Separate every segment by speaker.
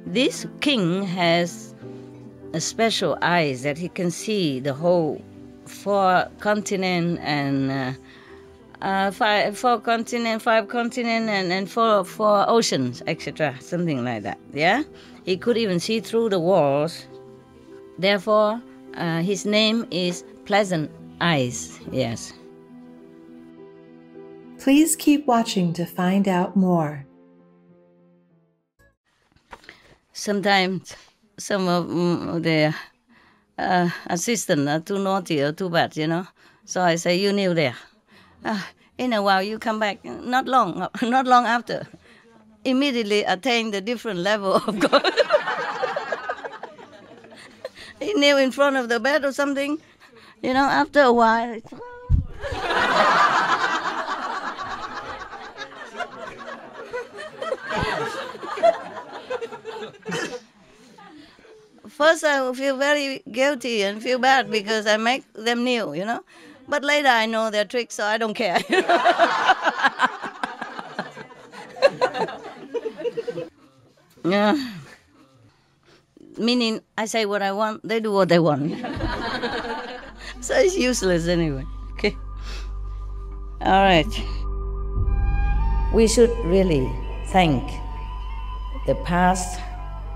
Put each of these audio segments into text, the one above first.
Speaker 1: This king has a special eyes that he can see the whole four continent and five continent, and four oceans, etc. Something like that. Yeah, he could even see through the walls. Therefore, his name is Pleasant Eyes. Yes.
Speaker 2: Please keep watching to find out more.
Speaker 1: Sometimes some of the assistants are too naughty or too bad, you know. So I say, you kneel there. In a while, you come back. Not long after. Immediately attain the different level of God. He kneel in front of the bed or something. You know, after a while. First, I will feel very guilty and feel bad because I make them kneel, you know. But later, I know their tricks, so I don't care. Yeah. Meaning, I say what I want, they do what they want. So it's useless anyway. Okay. All right. We should really thank the past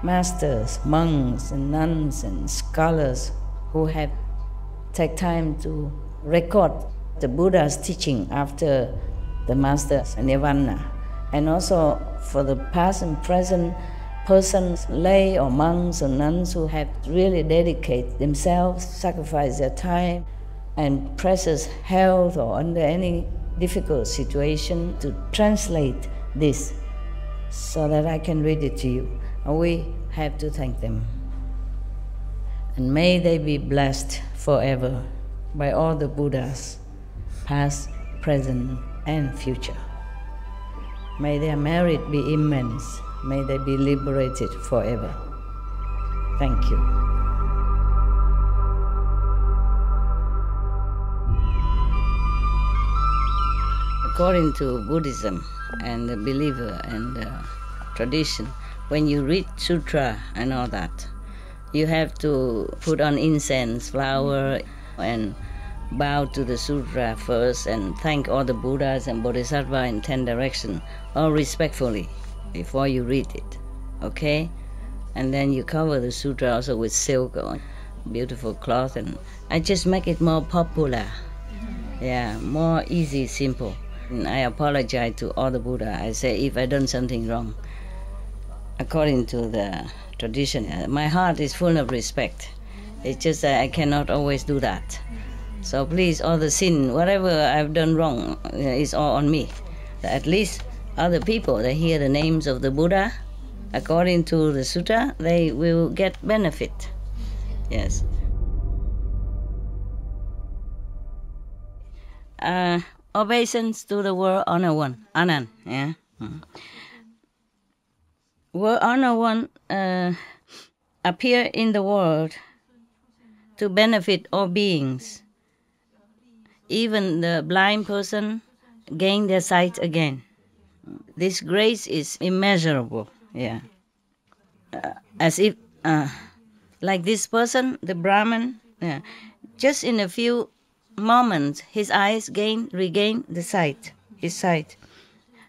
Speaker 1: masters, monks and nuns and scholars who have taken time to record the Buddha's teaching after the master's nirvana, and also for the past and present persons, lay or monks or nuns who have really dedicated themselves, sacrificed their time and precious health or under any difficult situation to translate this so that I can read it to you. We have to thank them. And may they be blessed forever by all the Buddhas, past, present, and future. May their merit be immense. May they be liberated forever. Thank you. According to Buddhism and the believer and the tradition, when you read sutra and all that, you have to put on incense, flower, and bow to the sutra first and thank all the Buddhas and Bodhisattvas in 10 directions, all respectfully, before you read it, okay? And then you cover the sutra also with silk or beautiful cloth, and I just make it more popular. Yeah, more easy, simple. And I apologize to all the Buddha. I say if I done something wrong, according to the tradition, my heart is full of respect. It's just that I cannot always do that. So please, all the sin, whatever I've done wrong, is all on me. At least other people, they hear the names of the Buddha, according to the sutta, they will get benefit. Yes. Obeisance to the World Honor One, Anand. Yeah. World Honor One appear in the world to benefit all beings. Even the blind person gain their sight again. This grace is immeasurable. Yeah. As if, like this person, the Brahmin, yeah, just in a few moments, his eyes regain the sight, his sight.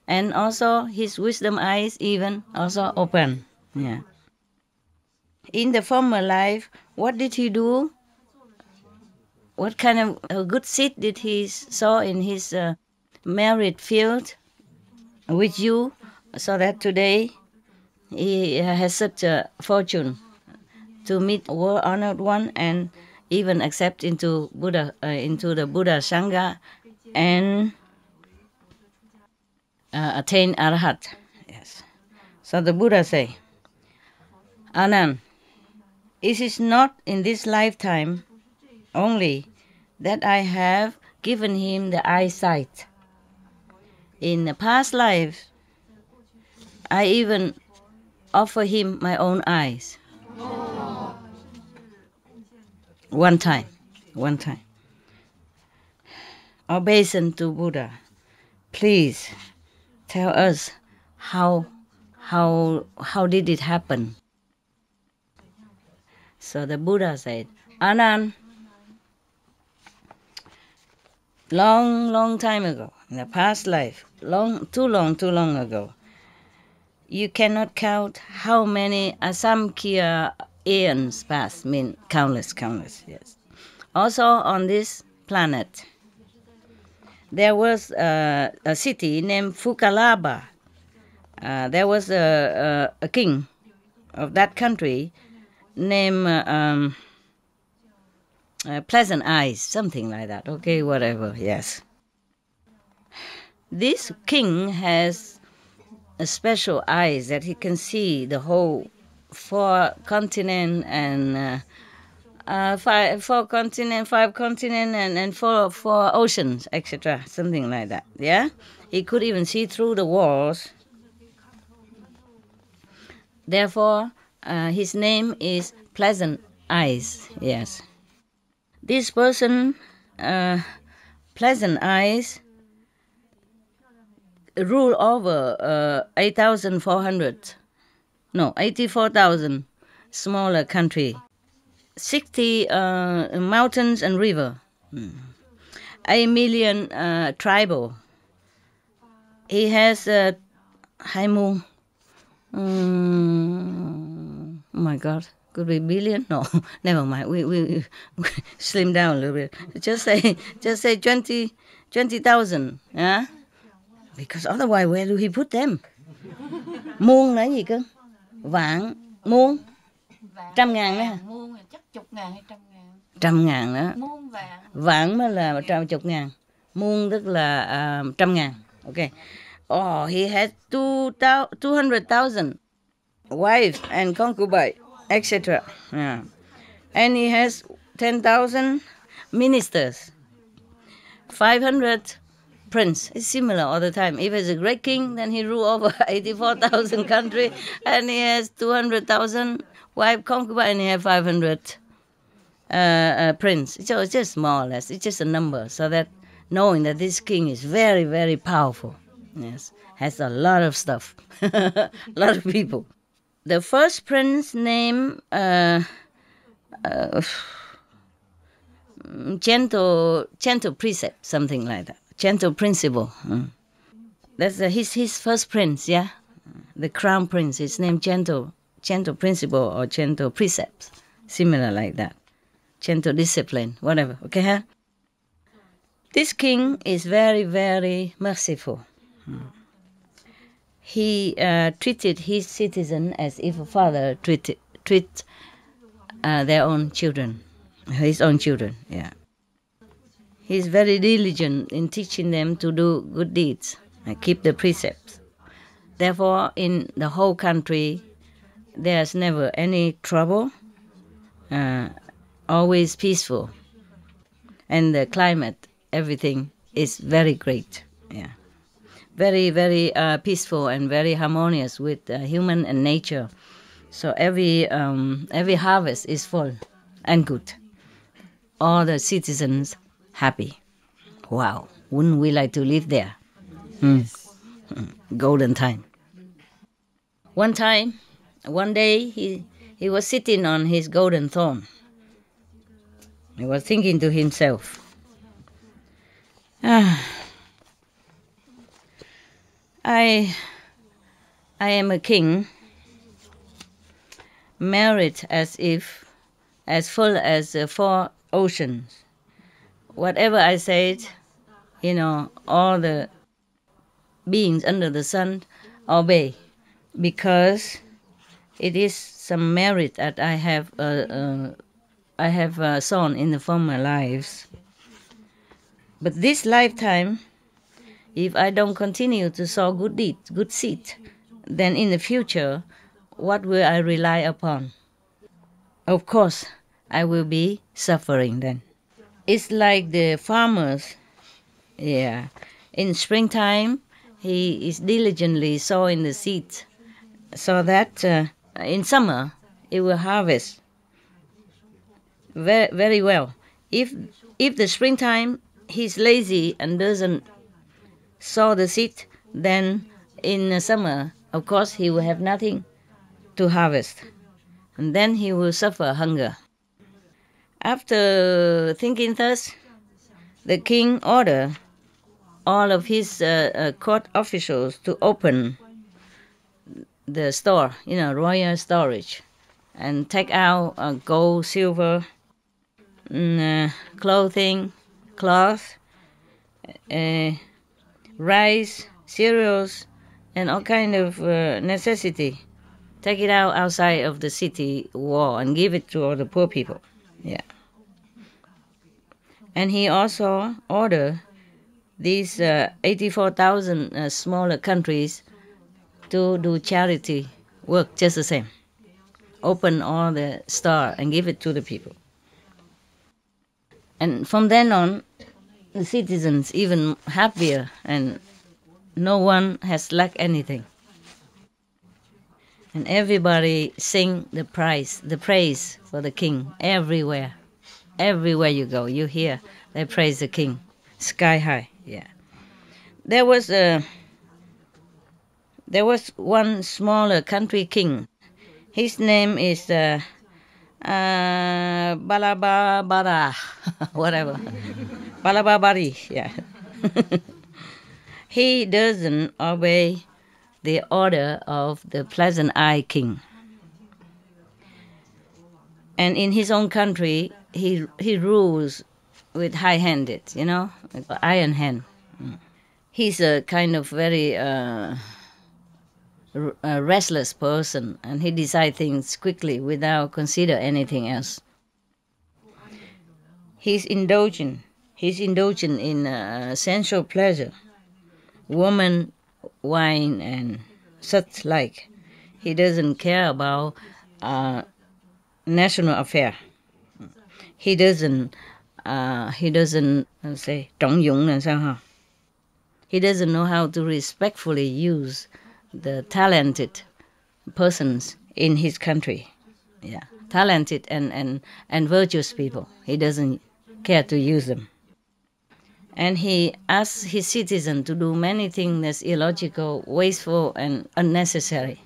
Speaker 1: And also his wisdom eyes even also open. Yeah. In the former life, what did he do? What kind of a good seed did he sow in his merit field with you, so that today he has such a fortune to meet World Honored One and even accept into Buddha, into the Buddha Sangha, and attain Arahat. Yes. So the Buddha say, Anand, it is not in this lifetime only that I have given him the eyesight. In the past life, I even offer him my own eyes. One time. Obeisance to Buddha. Please tell us how did it happen? So the Buddha said, Anand, long time ago, in the past life, too long ago, you cannot count how many asamkhya aeons passed, mean countless, yes. Also on this planet, there was a city named Fukalaba. There was a king of that country named Pleasant Eyes, something like that. Okay, whatever, yes. This king has a special eyes that he can see the whole four continent and five continent, and four oceans, etc. Something like that. Yeah, he could even see through the walls. Therefore, his name is Pleasant Eyes. Yes, this person, Pleasant Eyes, rule over 84,000 smaller country, 60 mountains and river, 8 million tribal. He has Haimu. Oh my God, could be billion? No, never mind. We slim down a little bit. Just say 20,000. Yeah. Because otherwise, where do he put them? Muôn là gì cơ? Vạn, muôn, trăm ngàn nữa.
Speaker 3: Muôn là chắc chục ngàn hay trăm ngàn.
Speaker 1: Trăm ngàn đó.
Speaker 3: Muôn vạn.
Speaker 1: Vạn mới là chục ngàn. Muôn tức là trăm ngàn. Okay. Oh, he had 200,000 wives and concubines, etc. Yeah. And he has 10,000 ministers, 500 prince. It's similar all the time. If he's a great king, then he rule over 84,000 country, and he has 200,000 wife concubine, and he has 500 prince. So it's just more or less. It's just a number, so that knowing that this king is very, very powerful. Yes, has a lot of stuff, a lot of people. The first prince named gentle precept, something like that. Gentle principle. That's his first prince, yeah? The crown prince, his name gentle principle or gentle precepts. Similar like that. Gentle discipline, whatever, okay? Huh? This king is very, very merciful. He treated his citizen as if a father treat their own children, his own children, yeah. He's very diligent in teaching them to do good deeds and keep the precepts. Therefore, in the whole country, there's never any trouble, always peaceful. And the climate, everything is very great, yeah. Very, very peaceful and very harmonious with human and nature. So every harvest is full and good. All the citizens happy. Wow, wouldn't we like to live there? Golden time. One day, he was sitting on his golden throne. He was thinking to himself, I am a king, married as full as 4 oceans. Whatever I said, all the beings under the sun obey, because it is some merit that I have sown in the former lives. But this lifetime, if I don't continue to sow good deeds, good seed, then in the future, what will I rely upon? Of course, I will be suffering then. It's like the farmers, yeah. In springtime, he is diligently sowing the seeds, so that in summer it will harvest very, very well. If the springtime he's lazy and doesn't sow the seed, then in the summer, of course, he will have nothing to harvest. and then he will suffer hunger. After thinking thus, the king ordered all of his court officials to open the store, royal storage, and take out gold, silver, clothing, cloth, rice, cereals, and all kind of necessity. Take it out outside of the city wall and give it to all the poor people. Yeah. And he also ordered these 84,000 smaller countries to do charity work just the same. Open all the store and give it to the people. And from then on, the citizens even happier, and no one has lacked anything. And everybody sing the praise for the king everywhere. Everywhere you go, you hear they praise the king, sky high. Yeah. There was one smaller country king. His name is Balababara, whatever. Balababari, yeah. He doesn't obey the order of the Pleasant Eye king. And in his own country, he rules with high-handed, with iron hand. He's a kind of very restless person, and he decides things quickly without consider anything else. He's indulgent in sensual pleasure, woman, wine, and such like. He doesn't care about national affair. He doesn't say trọng dụng là sao hả? He doesn't know how to respectfully use the talented persons in his country. Yeah, talented and virtuous people. He doesn't care to use them. And he asks his citizens to do many things that's illogical, wasteful, and unnecessary.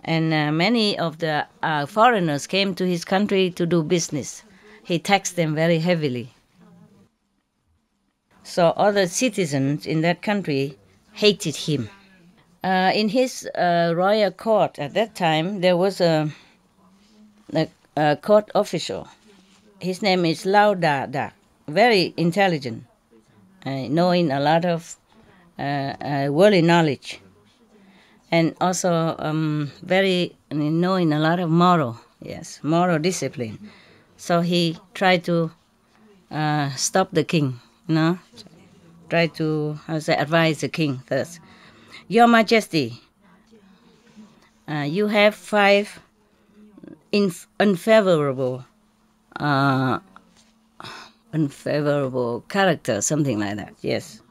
Speaker 1: And many of the foreigners came to his country to do business. He taxed them very heavily. So other citizens in that country hated him. In his royal court at that time, there was a court official. His name is Lao Da, very intelligent, knowing a lot of worldly knowledge, and also very knowing a lot of moral discipline. So he tried to stop the king, try to advise the king first. Your Majesty, you have 5 unfavorable characters, something like that. Yes.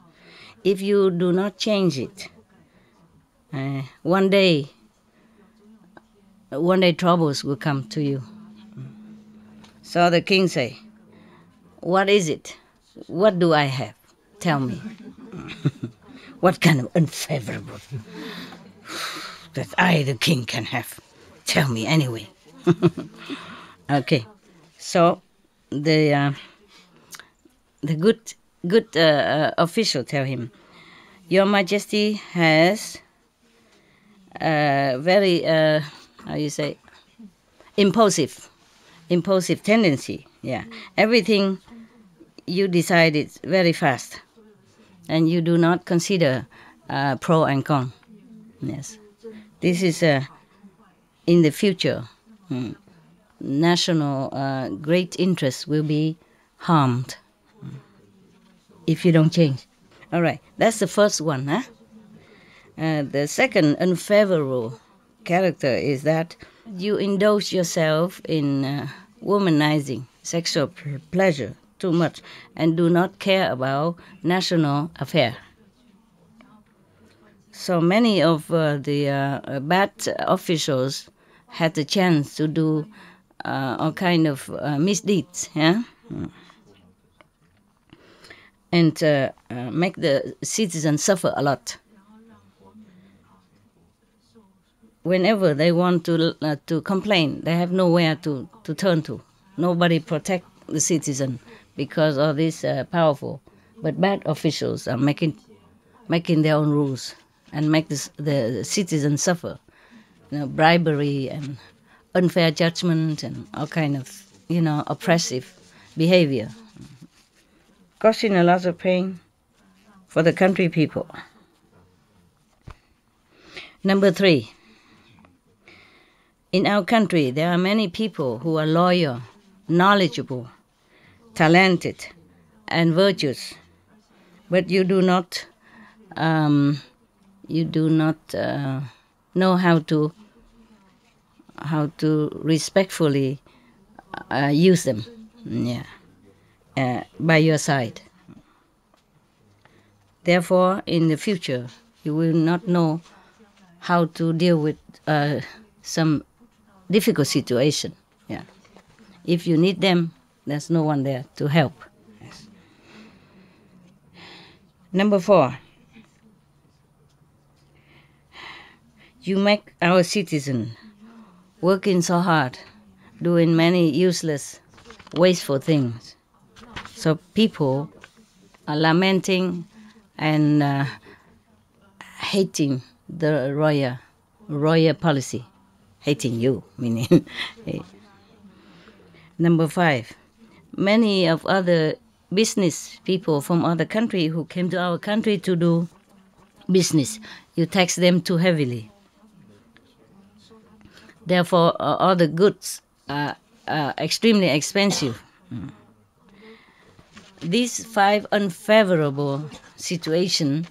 Speaker 1: If you do not change it, one day troubles will come to you. So the king say, what is it? What do I have? Tell me. What kind of unfavorable that I, the king, can have? Tell me anyway. Okay. So the good official tell him, Your Majesty has very impulsive tendency. Yeah, everything you decide is very fast, and you do not consider pro and con. Yes, this is in the future. National great interest will be harmed if you don't change. All right, that's the first one. Huh? The second unfavorable character is that you indulge yourself in womanizing, sexual pleasure too much, and do not care about national affair. So many of the bad officials had the chance to do all kind of misdeeds, yeah, and make the citizens suffer a lot. whenever they want to complain, they have nowhere to turn to. Nobody protect the citizen because of these powerful but bad officials are making their own rules and make the citizens suffer. Bribery and unfair judgment and all kind of, oppressive behavior, causing a lot of pain for the country people. Number 3, in our country, there are many people who are loyal, knowledgeable, talented, and virtuous, but you do not know how to respectfully use them, by your side. Therefore, in the future, you will not know how to deal with some difficult situation. If you need them, there's no one there to help. Number 4, you make our citizen working so hard, doing many useless, wasteful things. So people are lamenting and hating the royal policy. Hating you, meaning. Number 5, many of other business people from other country who came to our country to do business, you tax them too heavily. Therefore, all the goods are extremely expensive. These 5 unfavorable situations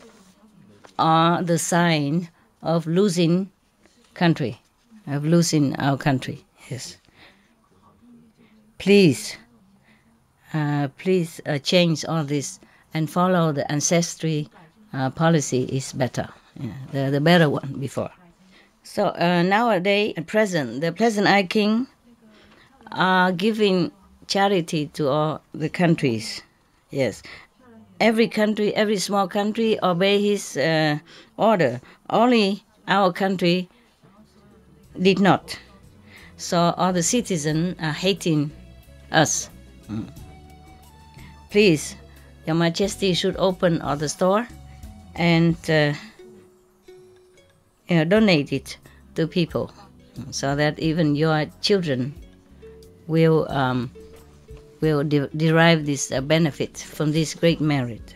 Speaker 1: are the sign of losing country, of losing our country. Yes. Please change all this and follow the ancestry policy is better, the better one before. So nowadays, at present, the Pleasant Eye King are giving charity to all the countries. Yes. Every country, every small country obey his order. Only our country did not. So all the citizens are hating us. Please, Your Majesty should open all the store and donate it to people so that even your children will derive this benefit from this great merit.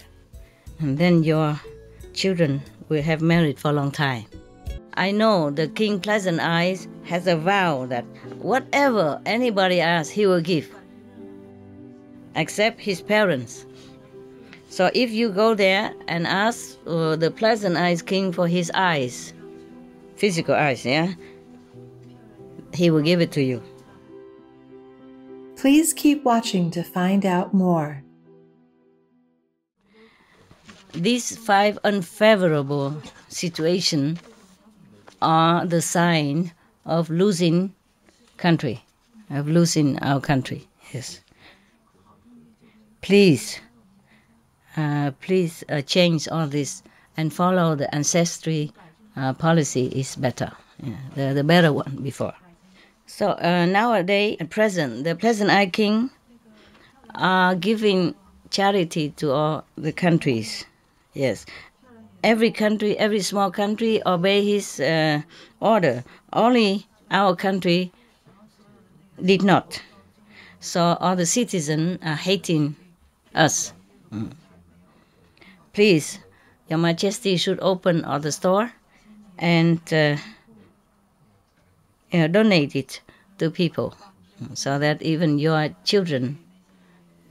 Speaker 1: And then your children will have merit for a long time. I know the King Pleasant Eyes has a vow that whatever anybody asks, he will give, except his parents. So if you go there and ask the Pleasant Eyes King for his eyes, physical eyes, he will give it to you.
Speaker 2: Please keep watching to find out more.
Speaker 1: These 5 unfavorable situations are the sign of losing country, of losing our country. Yes. Please change all this and follow the ancestry policy is better, the better one before. So nowadays, at present, the Pleasant Eye King are giving charity to all the countries. Yes. Every country, every small country obey his order. Only our country did not. So all the citizens are hating us. Please, Your Majesty should open all the store and donate it to people so that even your children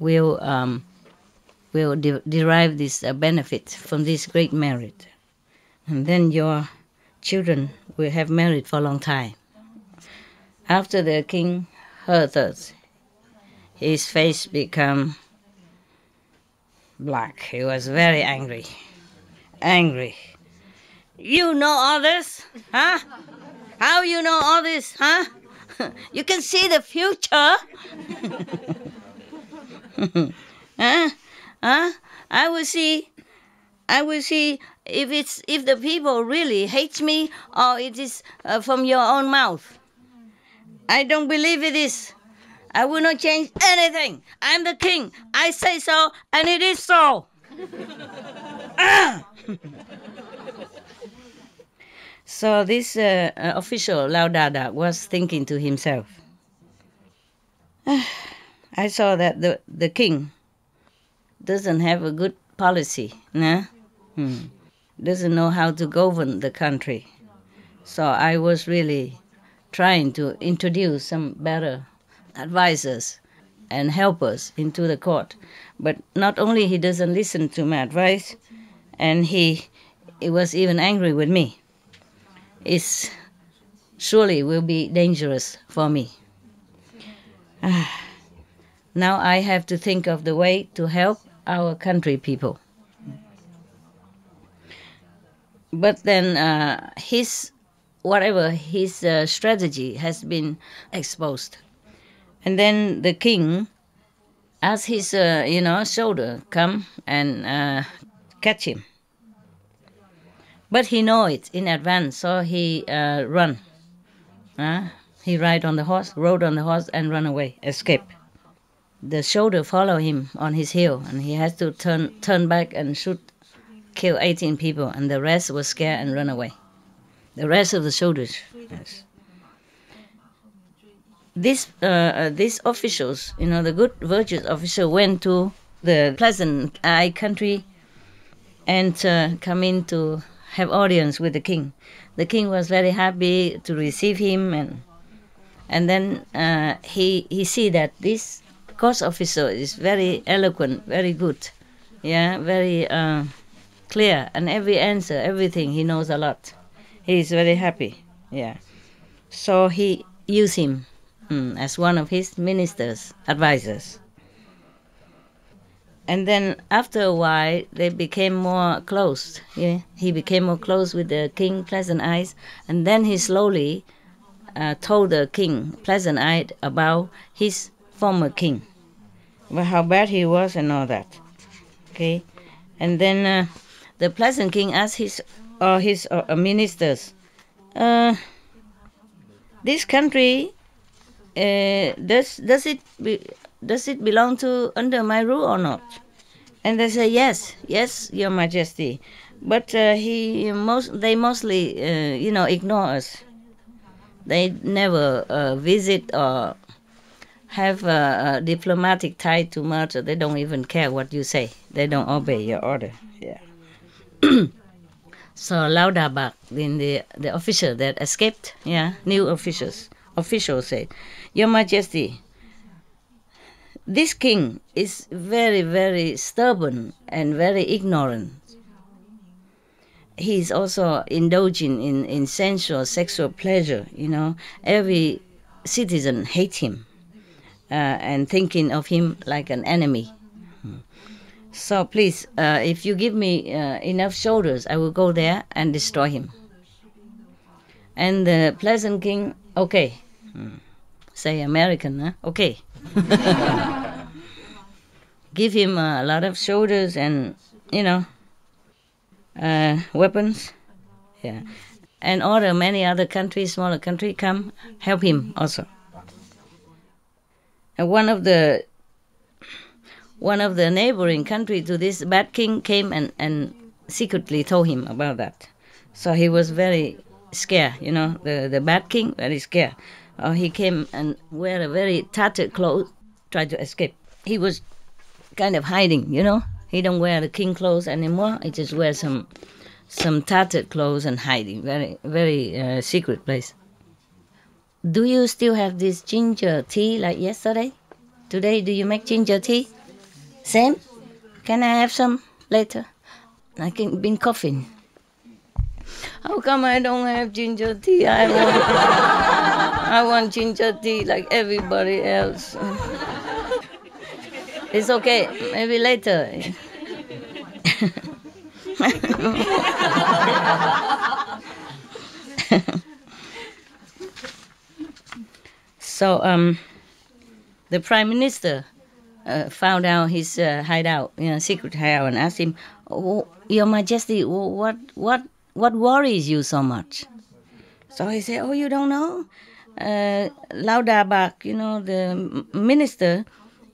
Speaker 1: will derive this benefit from this great merit. And then your children will have merit for a long time. After the king heard this, his face became black. He was very angry. Angry. You know all this? Huh? How you know all this? Huh? You can see the future? Huh? I will see I will see if the people really hate me or it is from your own mouth. I don't believe it is. I will not change anything. I'm the king. I say so, and it is so. So this official, Lao Dada, was thinking to himself, I saw that the king doesn't have a good policy, nah? Doesn't know how to govern the country. So I was really trying to introduce some better advisors and helpers into the court. But not only he doesn't listen to my advice, and he was even angry with me. It surely will be dangerous for me. Now I have to think of the way to help our country people. But then his strategy has been exposed. And then the king asked his soldier come and catch him. But he know it in advance, so he run. He rode on the horse and run away, escape. The soldier follow him on his heel, and he has to turn back and kill 18 people, and the rest was scared and run away. The rest of the soldiers. Yes. These officials, the good, virtuous official, went to the Pleasant Eye country and come in to have audience with the king. The king was very happy to receive him, and then he see that this court officer is very eloquent, very good, very clear, and everything he knows a lot. He is very happy, So he used him as one of his ministers, advisors. And then after a while, they became more close. He became more close with the king, Pleasant Eyes, and then he slowly told the king, Pleasant Eye, about his former king, about how bad he was and all that. Okay, and then the Pleasant King asked his ministers, this country, does it belong to under my rule or not? And they say yes, Your Majesty. But they mostly ignore us. They never visit or have a diplomatic tie too much. They don't even care what you say. They don't obey your order. So Lao Dabak, then the official that escaped, new officials said, Your Majesty, this king is very, very stubborn and very ignorant. He is also indulging in sensual, sexual pleasure. Every citizen hates him and thinking of him like an enemy. So please, if you give me enough soldiers, I will go there and destroy him. And the Pleasant King, okay. Say American, huh? Okay. Give him a lot of soldiers and, weapons. And order many other countries, smaller countries, come help him also. And one of the neighboring country to this bad king came and secretly told him about that. So he was very scared, the bad king, very scared. He came and wear a very tattered clothes, tried to escape. He was kind of hiding, He don't wear the king clothes anymore. He just wears some tattered clothes and hiding, very, very secret place. Do you still have this ginger tea like yesterday? Today, do you make ginger tea? Same? Can I have some later? I can been coughing. How come I don't have ginger tea? I want ginger tea like everybody else. It's okay. Maybe later. So the prime minister found out his hideout, secret hideout, and asked him, "Oh, Your Majesty, what worries you so much?" So he said, "Oh, you don't know? Laudabak, the minister,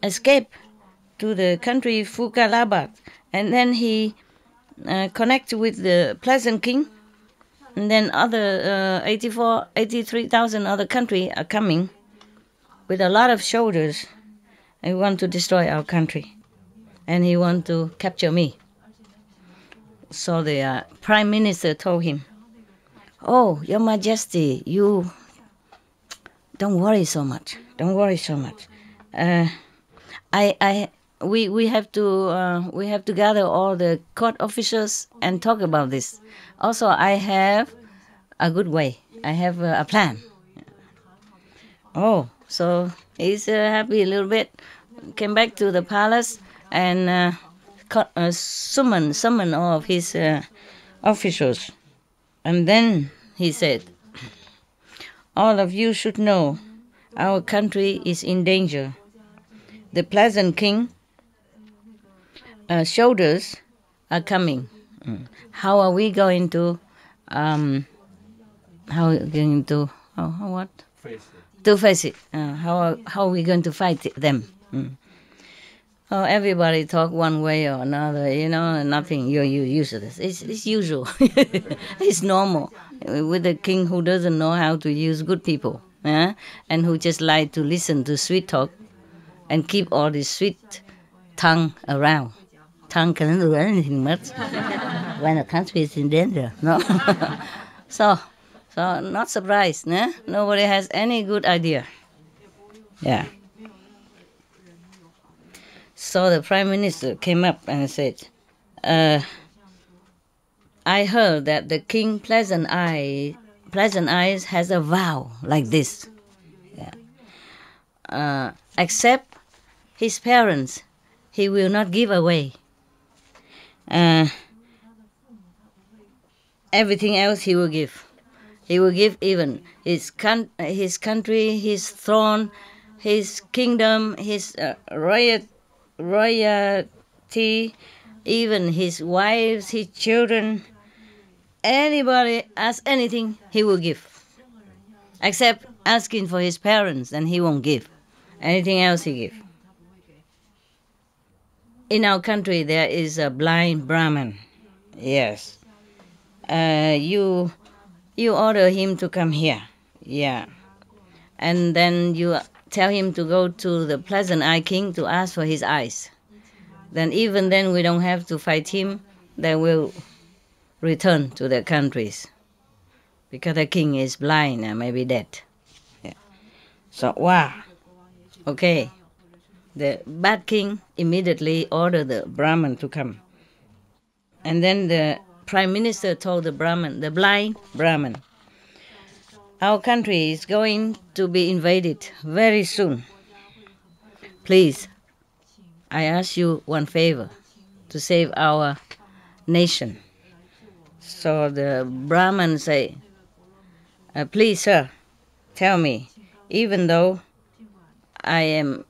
Speaker 1: escaped to the country Fukalabat, and then he connected with the Pleasant King, and then other 83,000 other countries are coming with a lot of soldiers and want to destroy our country, and he want to capture me." So the prime minister told him, "Oh, Your Majesty, you don't worry so much. Don't worry so much. We have to gather all the court officers and talk about this. Also, I have a good way. I have a plan." Oh, so he's happy a little bit. Came back to the palace and summon all of his officials, and then he said, "All of you should know our country is in danger. The Pleasant King soldiers are coming. How are we going to face it? How are we going to fight them?" Oh, everybody talk one way or another, nothing you're useless. It's usual. It's normal with a king who doesn't know how to use good people, and who just like to listen to sweet talk and keep all this sweet tongue around. Tongue cannot do anything much when a country is in danger, no? So not surprised, Nobody has any good idea. Yeah. So the prime minister came up and said, "I heard that the king Pleasant Eyes has a vow like this. Yeah. Except his parents, he will not give away. Everything else he will give. He will give even his country, his throne, his kingdom, his royalty, even his wives, his children. Anybody asks anything, he will give. Except asking for his parents, then he won't give. Anything else he give." In our country, there is a blind Brahmin. Yes. You order him to come here. Yeah. And then you tell him to go to the Pleasant Eye King to ask for his eyes. Then even then we don't have to fight him. They will return to their countries. Because the king is blind and maybe dead. Yeah. So, wow. Okay. The bad king immediately ordered the Brahmin to come. And then the prime minister told the blind Brahmin, "Our country is going to be invaded very soon. Please, I ask you one favor to save our nation." So the Brahmin say, "Please, sir, tell me, even though I am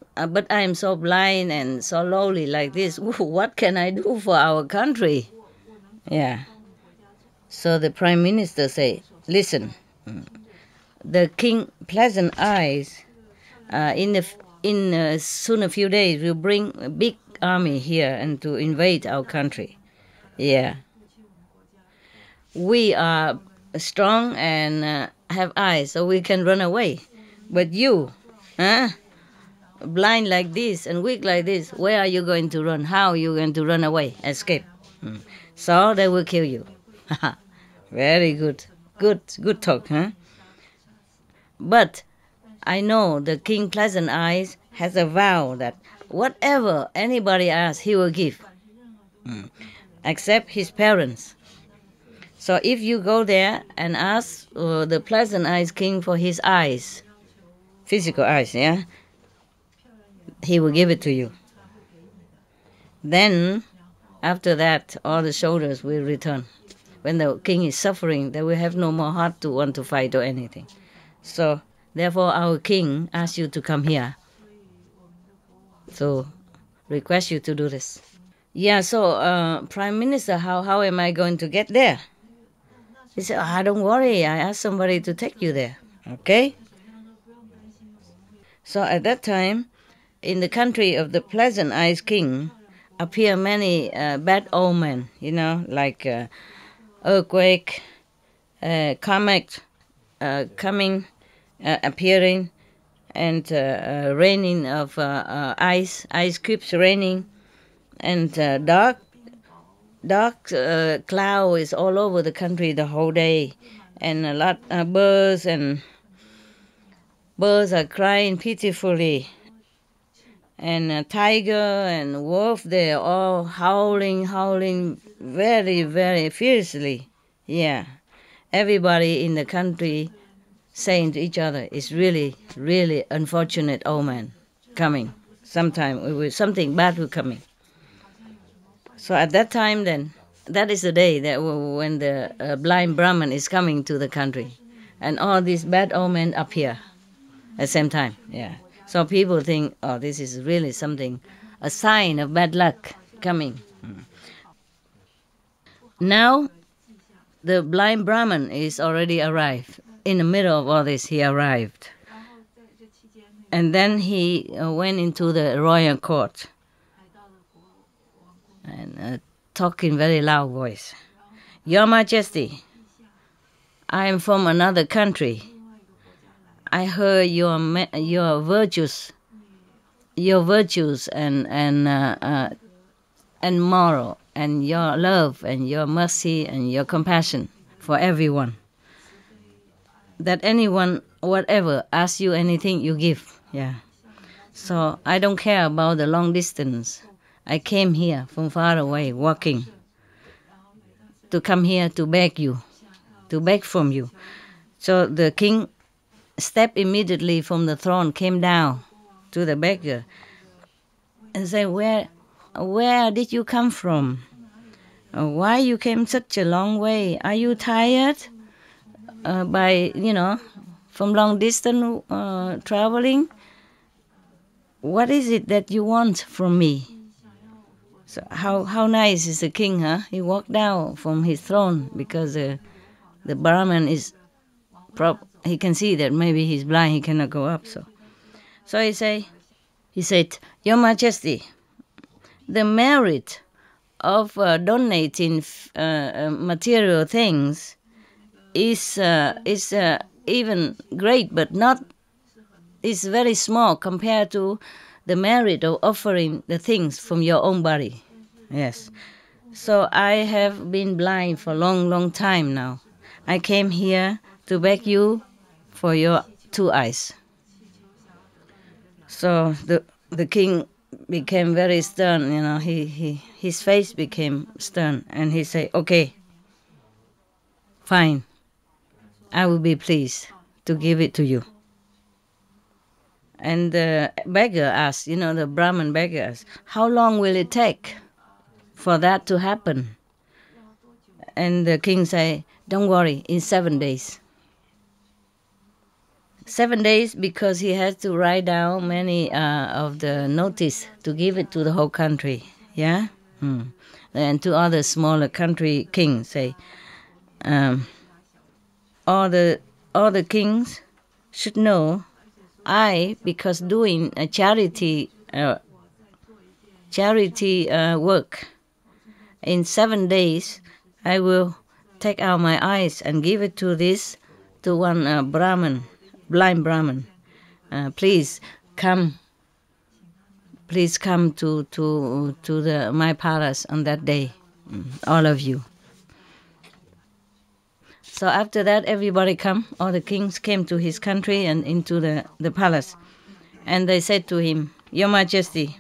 Speaker 1: so blind and so lowly like this, what can I do for our country?" Yeah. So the prime minister say, "Listen, the king Pleasant Eyes in soon a few days will bring a big army here and to invade our country. Yeah. We are strong and have eyes, so we can run away. But you, blind like this and weak like this, where are you going to run? How are you going to run away, escape? So they will kill you." Very good. Good talk, huh? But I know the king Pleasant Eyes has a vow that whatever anybody asks, he will give, except his parents. So if you go there and ask the Pleasant Eyes king for his eyes, physical eyes, yeah, he will give it to you. Then, after that, all the soldiers will return. When the king is suffering, they will have no more heart to want to fight or anything. So, therefore, our king asks you to come here. So, request you to do this. Yeah, so Prime Minister, how am I going to get there? He said, don't worry, I asked somebody to take you there. Okay? So at that time, in the country of the Pleasant Eyes King, appear many bad omen, like earthquake, comet coming, appearing, and raining of ice cubes raining, and dark cloud is all over the country the whole day, and a lot of birds are crying pitifully, and a tiger and wolf, they're all howling very, very fiercely. Yeah, everybody in the country saying to each other, it's really, really unfortunate omen coming. Sometime something bad will coming. So at that time then, that is the day that when the blind Brahmin is coming to the country, and all these bad omen appear at the same time. Yeah. So people think, this is really something, a sign of bad luck coming. Now, the blind Brahmin is already arrived. In the middle of all this, he arrived. And then he went into the royal court and talking very loud voice. Your Majesty, I am from another country. I heard your virtues and moral, and your love and your mercy and your compassion for everyone. That anyone, whatever, asks you anything, you give. Yeah. So I don't care about the long distance. I came here from far away, walking, to come here to beg you, to beg from you. So the king stepped immediately from the throne, came down to the beggar, and said, Where did you come from? Why you came such a long way? Are you tired by, from long distance traveling? What is it that you want from me? So how nice is the king, huh? He walked down from his throne because the Brahmin is he can see that maybe he's blind, he cannot go up. So he said, Your Majesty, the merit of donating material things is even great, but is very small compared to the merit of offering the things from your own body. Yes. So I have been blind for a long, long time now. I came here to beg you for your 2 eyes. So the king became very stern, his face became stern, and he said, okay, fine, I will be pleased to give it to you. And the beggar asked, the Brahmin beggar asked, how long will it take for that to happen? And the king said, don't worry, in 7 days. 7 days, because he has to write down many of the notice to give it to the whole country. Yeah? And to other smaller country kings say, all the kings should know because doing a charity work, in 7 days, I will take out my eyes and give it to one Brahmin, blind Brahmin. Please come to my palace on that day, all of you. So after that, everybody come. All the kings came to his country and into the palace, and they said to him, Your Majesty,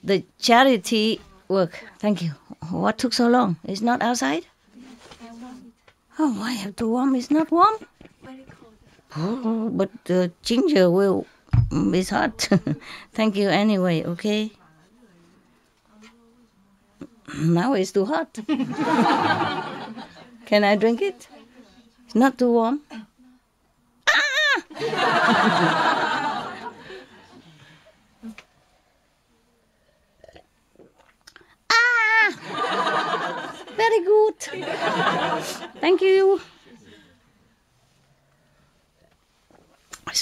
Speaker 1: the charity work. Thank you. What took so long? It's not outside? Oh, why have to warm? It's not warm. Oh, but the ginger will. It's hot. Thank you anyway. Okay. Now it's too hot. Can I drink it? It's not too warm.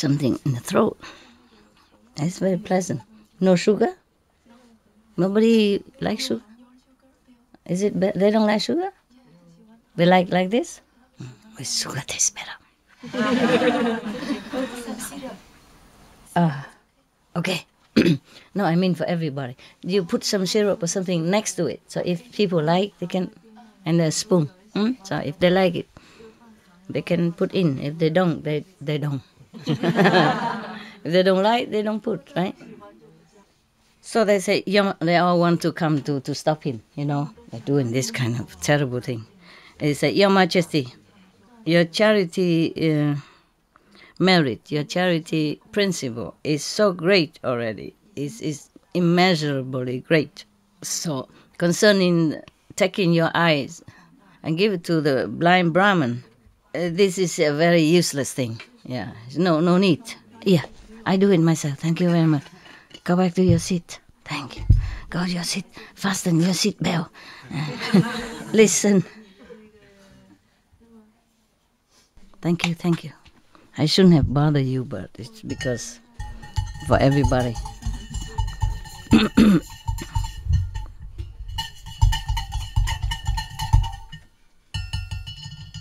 Speaker 1: something in the throat. It's very pleasant. No sugar? Nobody likes sugar? Is it they don't like sugar? They like this? With sugar tastes better. Okay. No, I mean for everybody. You put some syrup or something next to it. So if people like, they can, and a spoon. So if they like it, they can put in. If they don't, they don't. If they don't like, they don't put, right? So they say, they all want to come to stop him, They're doing this kind of terrible thing. They say, Your Majesty, your charity merit, your charity principle is so great already. Is immeasurably great. So concerning taking your eyes and give it to the blind Brahmin, this is a very useless thing. Yeah, no need. Yeah, I do it myself. Thank you very much. Go back to your seat. Thank you. Go to your seat. Fasten your seat belt. Listen. Thank you. I shouldn't have bothered you, but it's because for everybody.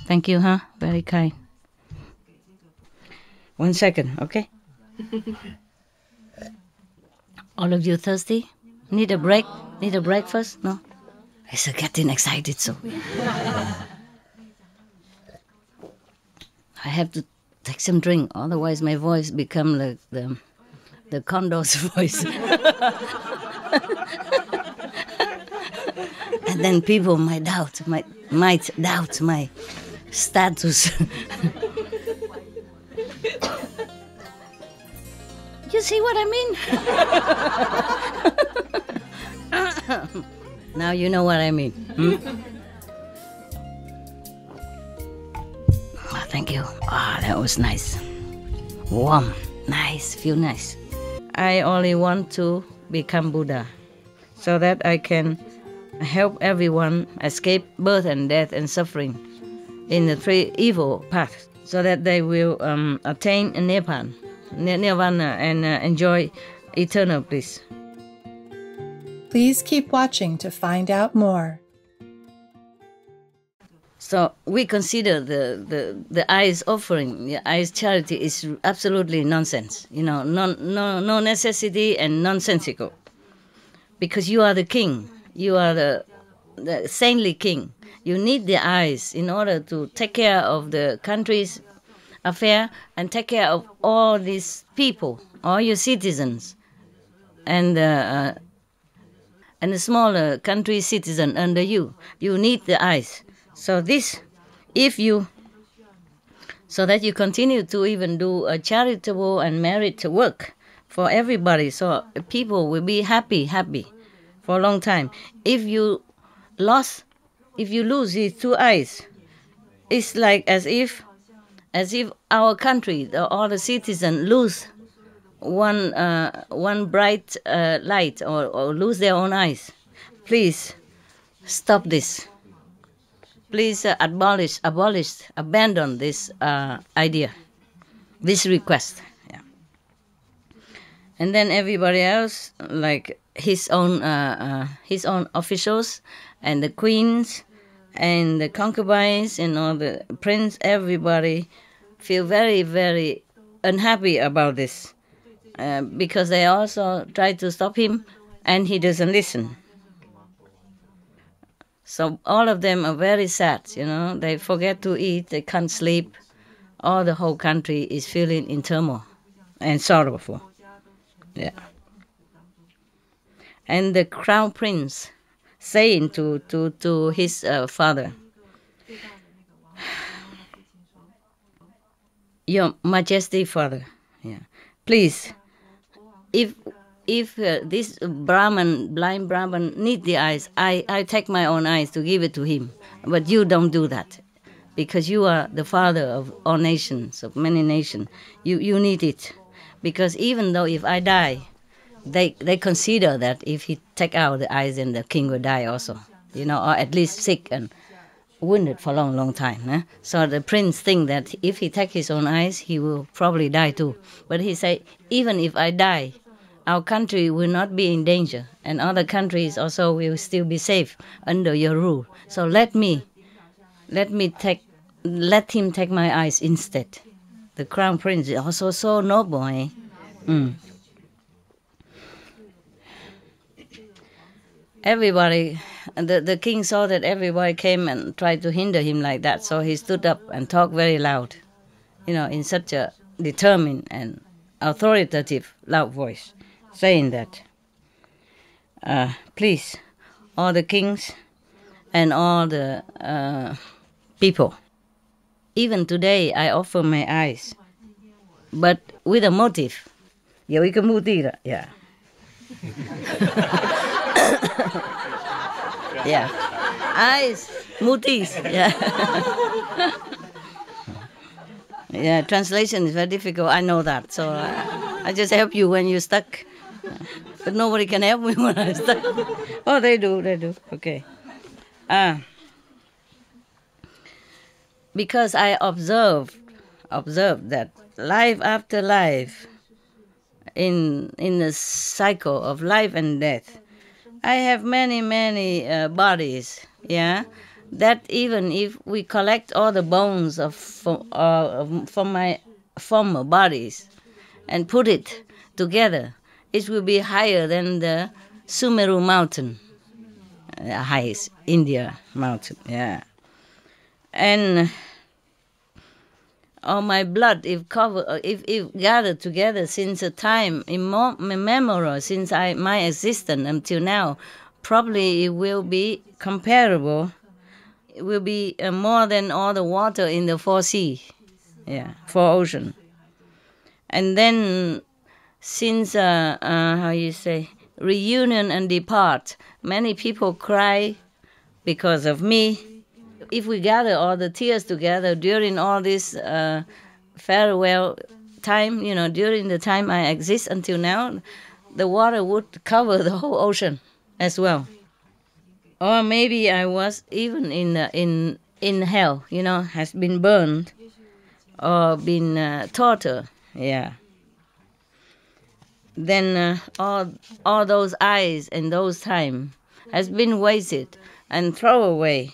Speaker 1: Thank you, huh? Very kind. 1 second, okay? All of you thirsty? Need a break? Need a breakfast? No? I'm getting excited, so. I have to take some drink, otherwise my voice become like the condor's voice. And then people might doubt my status. You see what I mean? Now you know what I mean. Oh, thank you. That was nice. Warm, nice, feel nice. I only want to become Buddha so that I can help everyone escape birth and death and suffering in the three evil paths, so that they will attain nirvana, and enjoy eternal bliss.
Speaker 2: Please keep watching to find out more.
Speaker 1: So we consider the eyes offering, the eyes charity is absolutely nonsense. No necessity and nonsensical. Because you are the king. You are the saintly king. You need the eyes in order to take care of the country's affair and take care of all these people, all your citizens, and the smaller country citizen under you. You need the eyes. So so that you continue to even do a charitable and merit work for everybody, so people will be happy for a long time. If you lose these two eyes, it's like as if our country, all the citizens lose one bright light or lose their own eyes. Please stop this. Please abandon this idea, this request. Yeah. And then everybody else, like his own officials and the queens and the concubines and all the prince, everybody feel very, very unhappy about this because they also try to stop him and he doesn't listen. So all of them are very sad, They forget to eat, they can't sleep. All the whole country is feeling in turmoil and sorrowful. Yeah. And the crown prince saying to his father, Your Majesty, Father, please, if this blind Brahmin need the eyes, I take my own eyes to give it to him. But you don't do that, because you are the father of all nations, of many nations. You need it, because even though if I die, they consider that if he take out the eyes, then the king will die also, or at least sick and wounded for a long, long time. Eh? So the prince think that if he take his own eyes, he will probably die too. But he say, even if I die, our country will not be in danger, and other countries also will still be safe under your rule. So let him take my eyes instead. The crown prince is also so noble. Eh? Everybody, the king saw that everybody came and tried to hinder him like that, so he stood up and talked very loud, in such a determined and authoritative loud voice, saying that, please, all the kings and all the people, even today I offer my eyes, but with a motive. Yeah. Yeah, eyes, mutis. Yeah, yeah. Translation is very difficult. I know that, so I just help you when you're stuck. But nobody can help me when I'm stuck. Oh, they do. Okay. Because I observed that life after life, in the cycle of life and death, I have many bodies, yeah, that even if we collect all the bones from my former bodies and put it together, it will be higher than the Sumeru mountain, highest India mountain, yeah. And all my blood, if gathered together since a time immemorial, since my existence until now, probably it will be comparable. It will be more than all the water in the four sea, four ocean. And then, since reunion and depart, many people cry because of me. If we gather all the tears together during all this farewell time, during the time I exist until now, the water would cover the whole ocean as well. Or maybe I was even in hell, has been burned or been tortured, yeah. Then all those eyes in those time has been wasted and thrown away.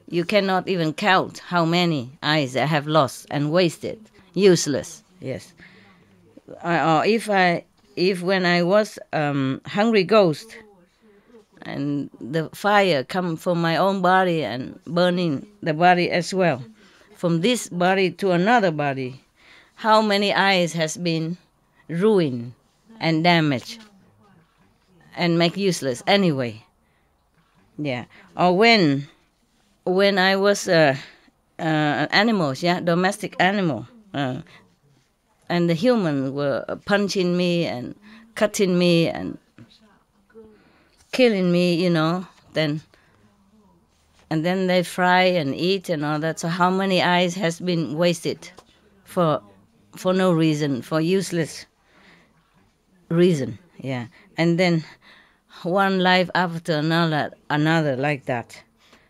Speaker 1: You cannot even count how many eyes I have lost and wasted, useless. Yes. Or if when I was hungry ghost, and the fire come from my own body and burning the body as well, from this body to another body, how many eyes has been ruined and damaged and make useless anyway. Yeah. Or when I was animals, domestic animal, and the humans were punching me and cutting me and killing me, then they fry and eat and all that. So how many eyes has been wasted for no reason, for useless reason, yeah. And then one life after another like that.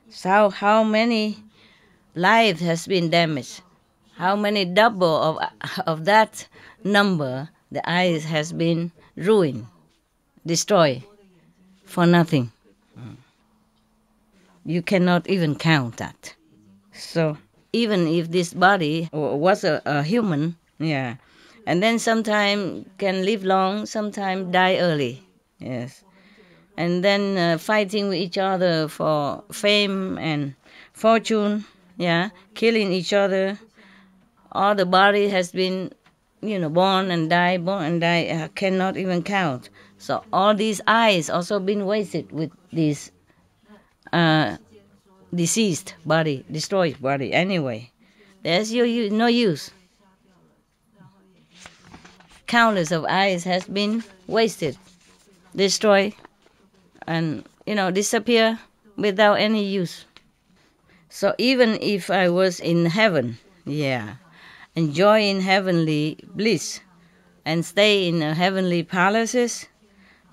Speaker 1: So how many lives has been damaged? How many double of that number the eyes has been ruined, destroyed for nothing? You cannot even count that. So even if this body was a human, yeah, and then sometimes can live long, sometimes die early, yes. And then fighting with each other for fame and fortune, yeah, killing each other. All the body has been, born and die, cannot even count. So all these eyes also been wasted with this deceased body, destroyed body anyway. There's no use. Countless of eyes has been wasted, destroyed, and disappear without any use. So even if I was in heaven, yeah, enjoying heavenly bliss and stay in heavenly palaces,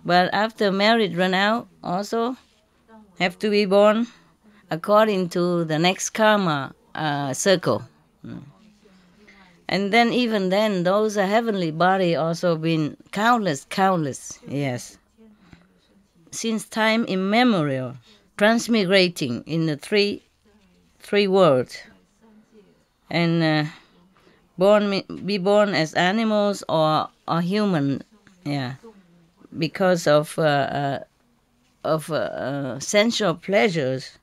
Speaker 1: but after marriage run out, also have to be born according to the next karma circle. And then even then, those heavenly body also been countless, yes, since time immemorial, transmigrating in the three worlds, and be born as animals or human, yeah, because of sensual pleasures,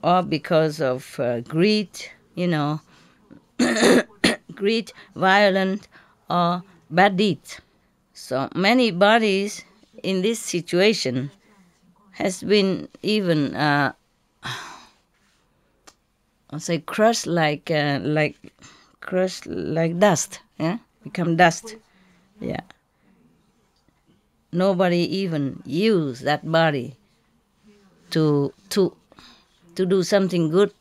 Speaker 1: or because of greed, greed, violent, or bad deeds. So many bodies in this situation has been even crushed like dust, yeah, become dust, yeah. Nobody even use that body to do something good,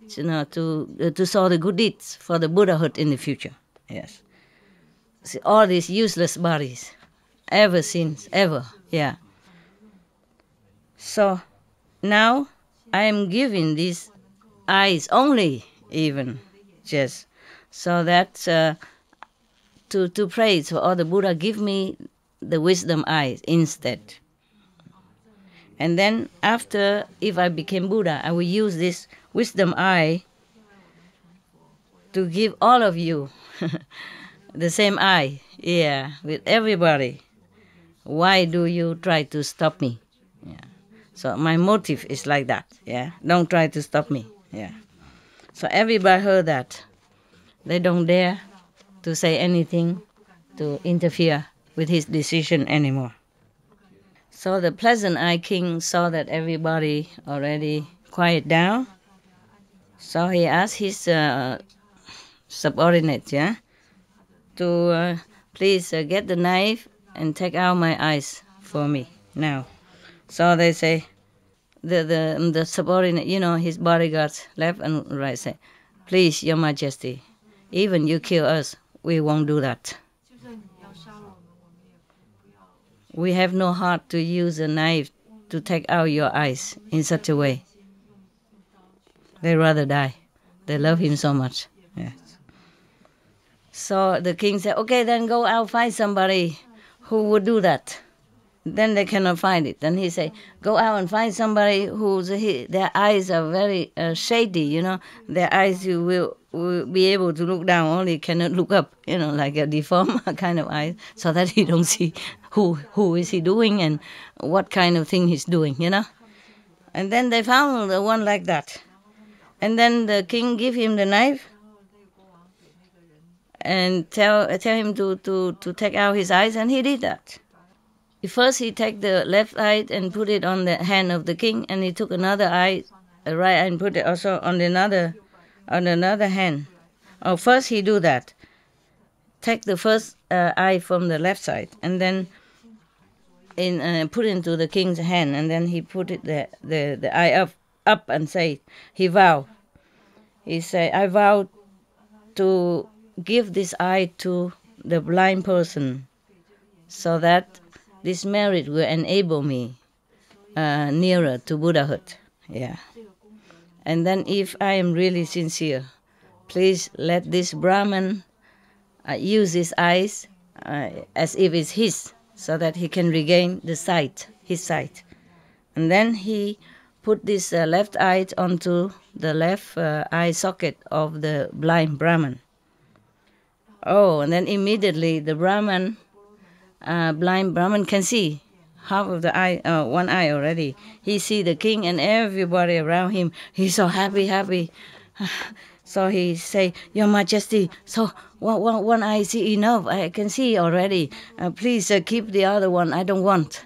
Speaker 1: to sow the good deeds for the Buddhahood in the future. Yes. See, all these useless bodies, ever since, ever, yeah. So now I am giving these eyes only, even, just so that to pray for all the Buddha, give me the wisdom eyes instead. And then after, if I became Buddha, I will use this wisdom eye to give all of you the same eye, yeah, with everybody. Why do you try to stop me? Yeah. So my motive is like that, yeah. Don't try to stop me, yeah. So everybody heard that. They don't dare to say anything to interfere with his decision anymore. So the pleasant eye king saw that everybody already quiet down. So he asked his subordinates, yeah, to please get the knife and take out my eyes for me now. So they say, the subordinate, his bodyguards left and right say, please, Your Majesty, even you kill us, we won't do that. We have no heart to use a knife to take out your eyes in such a way. They rather die. They love him so much. Yes. So the king said, okay, then go out, find somebody who would do that. Then they cannot find it. Then he said, go out and find somebody their eyes are very shady, Their eyes, you will be able to look down, only cannot look up, like a deformed kind of eye, so that he don't see who is he doing and what kind of thing he's doing, And then they found the one like that. And then the king give him the knife and tell him to take out his eyes, and he did that. First he take the left eye and put it on the hand of the king, and he took another eye, the right eye, and put it also on another hand. Oh, first he do that. Take the first eye from the left side, and then put into the king's hand, and then he put it the eye up and say, he vow. He say, I vow to give this eye to the blind person, so that this merit will enable me nearer to Buddhahood. Yeah. And then if I am really sincere, please let this Brahmin use his eyes as if it's his, so that he can regain his sight. And then he put this left eye onto the left eye socket of the blind Brahmin. Oh, and then immediately the Brahmin, blind Brahmin, can see half of the eye, one eye already. He see the king and everybody around him. He's so happy. So he say, Your Majesty, so one eye see enough. I can see already. Please keep the other one. I don't want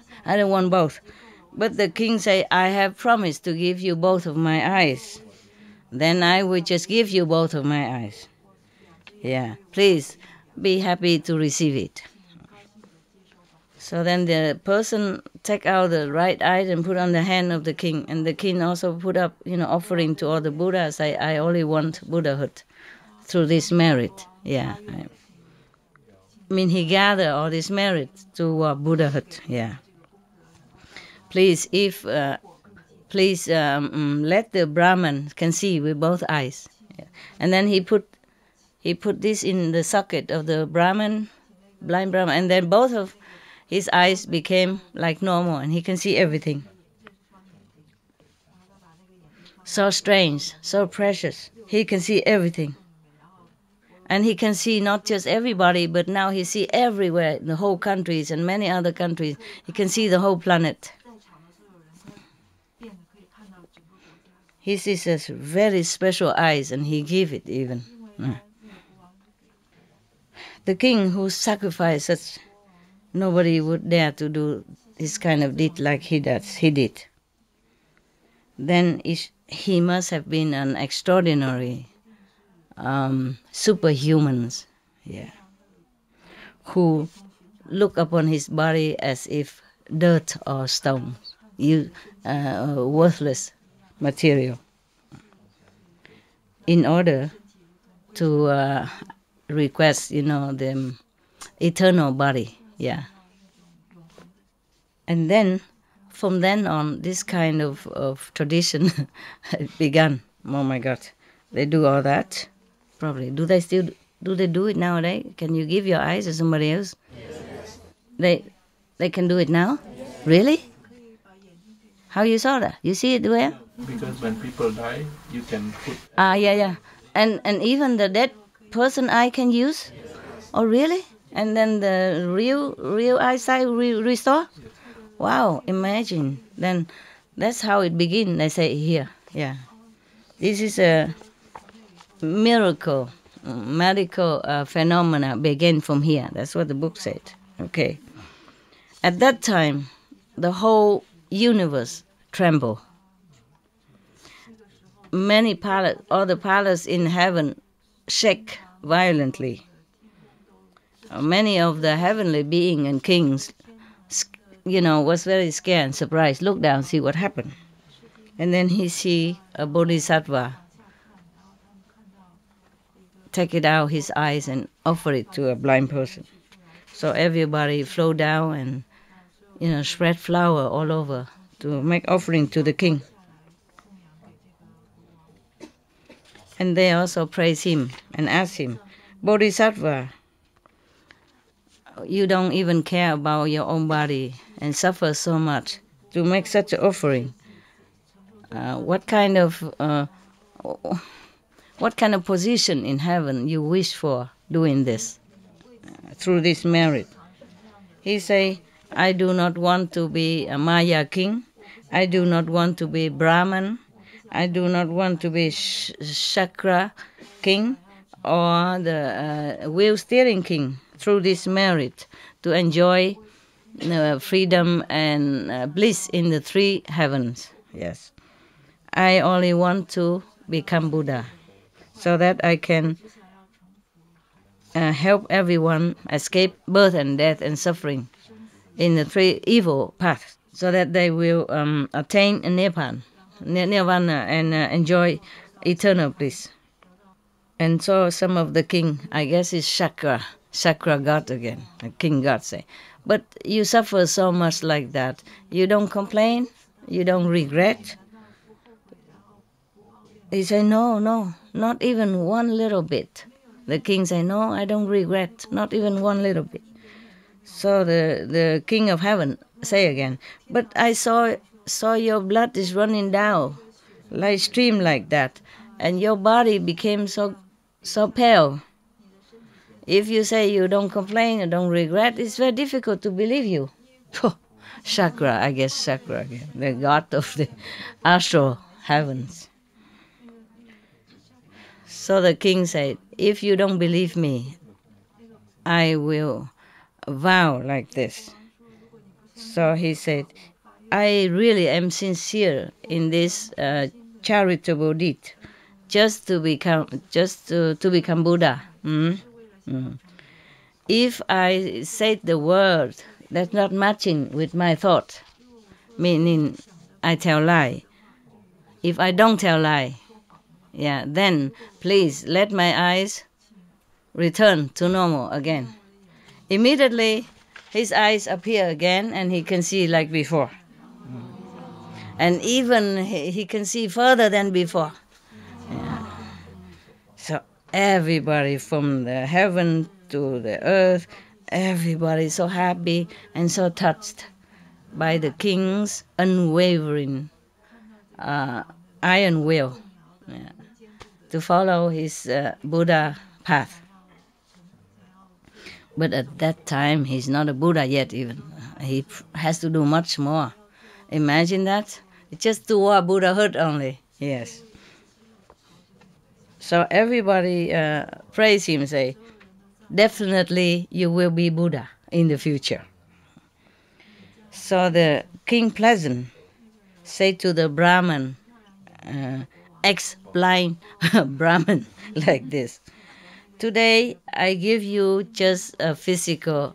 Speaker 1: both. But the king say, I have promised to give you both of my eyes. Then I will just give you both of my eyes. Yeah, please be happy to receive it. So then the person take out the right eye and put on the hand of the king. And the king also put up, offering to all the Buddhas. I only want Buddhahood through this merit. Yeah. I mean, he gathered all this merit to Buddhahood. Yeah. Please, if please let the Brahmin can see with both eyes. Yeah. And then he put this in the socket of the Brahmin, blind Brahmin, and then both of his eyes became like normal, and he can see everything. So strange, so precious. He can see everything. And he can see not just everybody, but now he see everywhere, the whole countries and many other countries. He can see the whole planet. He sees us very special eyes, and he give it even. The king who sacrificed such, nobody would dare to do this kind of deed like he did. Then he must have been an extraordinary superhumans, yeah, who look upon his body as if dirt or stones, worthless material, in order to request, the eternal body, yeah. And then, from then on, this kind of tradition began. Oh my God, they do all that. Probably. Do they do it nowadays? Can you give your eyes to somebody else? Yes. They can do it now? Yes. Really? How you saw that? You see it where?
Speaker 4: Because when people die, you can put...
Speaker 1: yeah. And even the dead person eye can use? Yes. Oh, really? And then the real eyesight restore? Yes. Wow, imagine. Then that's how it begins, they say here. Yeah. This is a miracle, medical phenomena begin from here. That's what the book said. Okay. At that time, the whole universe trembled. All the palaces in heaven shake violently. Many of the heavenly beings and kings, was very scared and surprised. Look down, see what happened. And then he see a bodhisattva take it out his eyes and offer it to a blind person. So everybody flow down and, spread flower all over to make offering to the king. And they also praise him and ask him, Bodhisattva, you don't even care about your own body and suffer so much to make such an offering. What kind of position in heaven you wish for doing this through this merit? He say, I do not want to be a Maya king. I do not want to be Brahman. I do not want to be Chakra king or the wheel steering king. Through this merit to enjoy freedom and bliss in the three heavens. Yes. I only want to become Buddha so that I can help everyone escape birth and death and suffering in the three evil paths so that they will attain nirvana and enjoy eternal bliss. And so some of the king, I guess it's Chakra God again, the king God say, but you suffer so much like that. You don't complain? You don't regret? He say, no, not even one little bit. The king say, no, I don't regret, not even one little bit. So the king of heaven say again, but I saw your blood is running down, like stream like that, and your body became so pale. If you say you don't complain, you don't regret, it's very difficult to believe you. Chakra, I guess Chakra again, the god of the astral heavens. So the king said, if you don't believe me, I will vow like this. So he said, I really am sincere in this charitable deed, just to become Buddha. If I say the word that's not matching with my thought, meaning I tell lie. If I don't tell lie, then please let my eyes return to normal again. Immediately, his eyes appear again and he can see like before. And even he can see further than before. Yeah. So everybody from the heaven to the earth, everybody so happy and so touched by the king's unwavering iron will, yeah, to follow his Buddha path. But at that time, he's not a Buddha yet even. He has to do much more. Imagine that. It's just toward Buddhahood only. Yes. So everybody praise him, say, definitely you will be Buddha in the future. So the King Pleasant said to the Brahmin, ex-blind Brahmin, like this: today I give you just the physical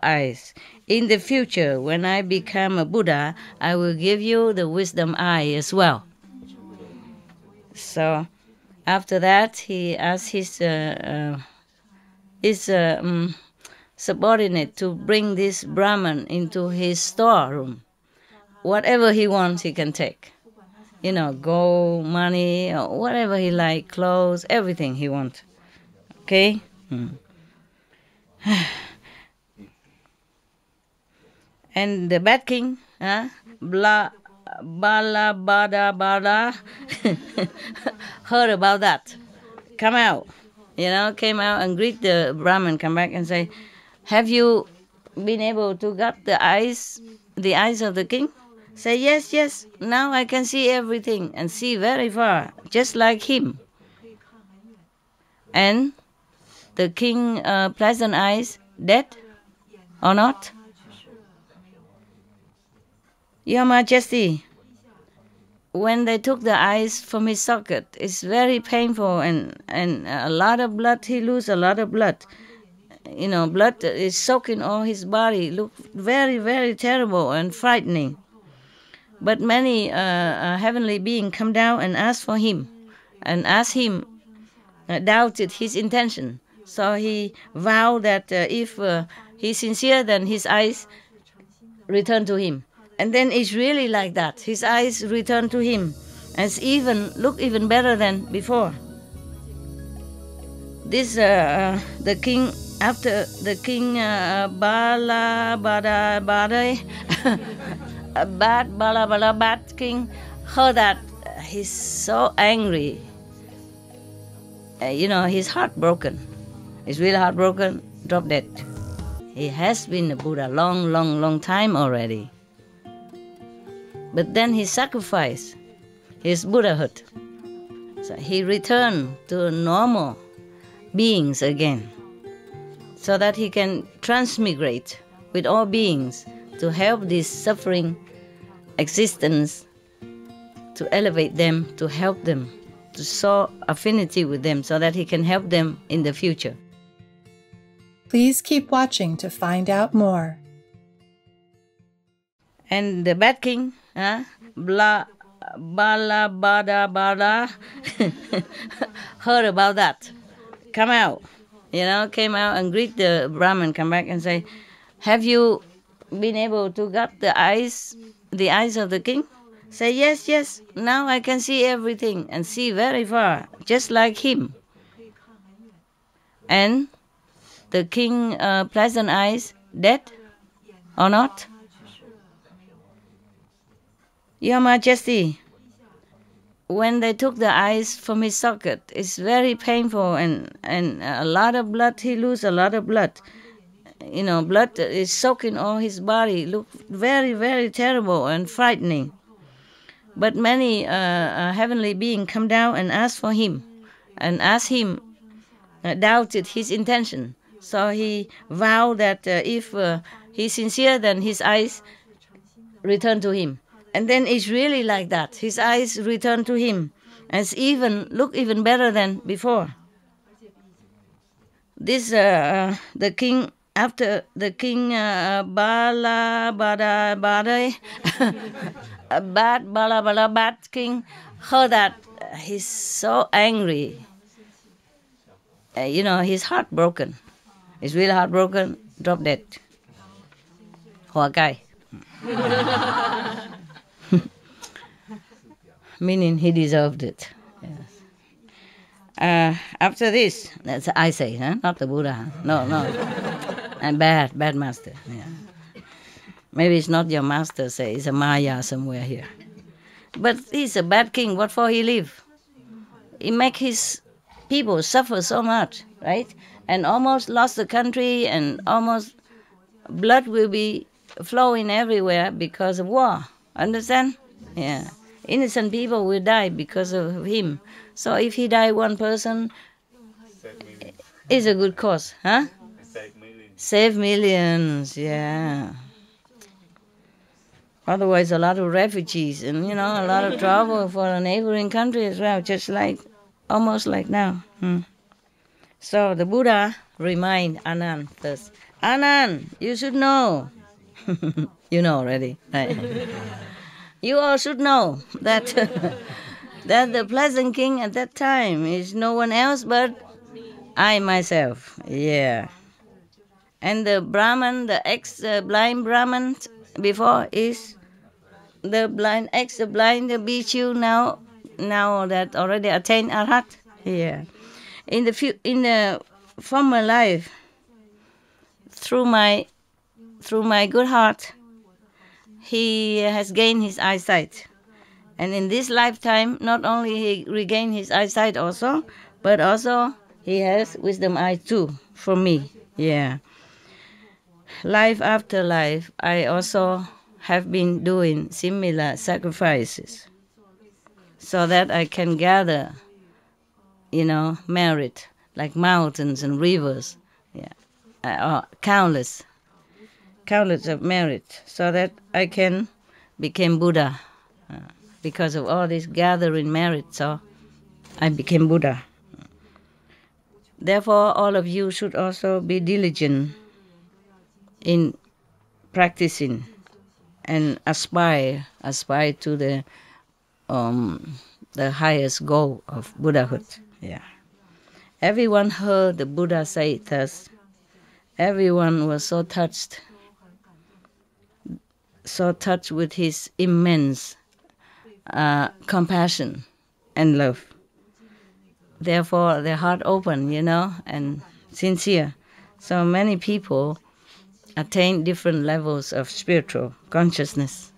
Speaker 1: eyes. In the future, when I become a Buddha, I will give you the wisdom eye as well. So after that, he asked his subordinate to bring this Brahmin into his storeroom. Whatever he wants, he can take. You know, gold, money, or whatever he like, clothes, everything he wants. Okay? And the bad king, bala bada bada, heard about that. Come out, came out and greet the Brahmin, come back and say, have you been able to get the eyes of the king? Say, yes, yes, now I can see everything and see very far, just like him. And the king pleasant eyes, dead or not? Your Majesty, when they took the eyes from his socket, it's very painful and a lot of blood, he loses a lot of blood. Blood is soaking all his body, look very, very terrible and frightening. But many heavenly beings come down and ask for him, and ask him, doubted his intention. So he vowed that if he's sincere, then his eyes return to him. And then it's really like that. His eyes return to him, and look even better than before. This the king, after the king bala bada bad king heard that, he's so angry. He's heartbroken. He's really heartbroken. Drop dead. He has been a Buddha long time already. But then he sacrificed his Buddhahood. So he returned to normal beings again, so that he can transmigrate with all beings to help this suffering existence, to elevate them, to help them, to sow affinity with them, so that he can help them in the future.
Speaker 2: Please keep watching to find out more.
Speaker 1: And the bad king, bala bada bada, heard about that. Come out, came out and greet the Brahmin, come back and say, have you been able to get the eyes of the king? Say, yes, yes, now I can see everything and see very far, just like him. And the king pleasant eyes, dead or not? Your Majesty, when they took the eyes from his socket, it's very painful and a lot of blood, he loses a lot of blood. Blood is soaking all his body, look very, very terrible and frightening. But many heavenly beings come down and ask for him, and ask him, doubted his intention. So he vowed that if he's sincere, then his eyes return to him. And then it's really like that. His eyes return to him, and look even better than before. This the king, after the king bala bada bad king heard that, he's so angry. He's heartbroken. He's really heartbroken. Drop dead. Hoa cai. meaning he deserved it. Yes. After this, that's I say, huh? Not the Buddha. Huh? No. I'm bad master. Yeah. Maybe it's not your master, say, it's a Maya somewhere here. But he's a bad king, what for he live? He make his people suffer so much, right? And almost lost the country, and almost blood will be flowing everywhere because of war. Understand? Yeah. Innocent people will die because of him. So if he die one person, it's a good cause, huh? Save millions, yeah. Otherwise, a lot of refugees and, a lot of trouble for a neighboring country as well, just like, almost like now. So the Buddha remind Anand first. Anand, you should know. You know already, right? You all should know that that the pleasant king at that time is no one else but I myself. Yeah. And the Brahman, the ex-blind Brahman before is the blind, ex-blind Bhikshu now that already attained Arhat. Yeah. In the former life, through my good heart, he has gained his eyesight. And in this lifetime, not only he regained his eyesight also, but also he has wisdom eye too, for me. Yeah. Life after life, I also have been doing similar sacrifices so that I can gather, merit, like mountains and rivers, countless of merit, so that I can become Buddha. Because of all this gathering merit, so I became Buddha. Therefore, all of you should also be diligent in practicing and aspire to the highest goal of Buddhahood. Yeah. Everyone heard the Buddha say thus. Everyone was so touched with his immense compassion and love. Therefore, their heart open, and sincere. So many people attain different levels of spiritual consciousness.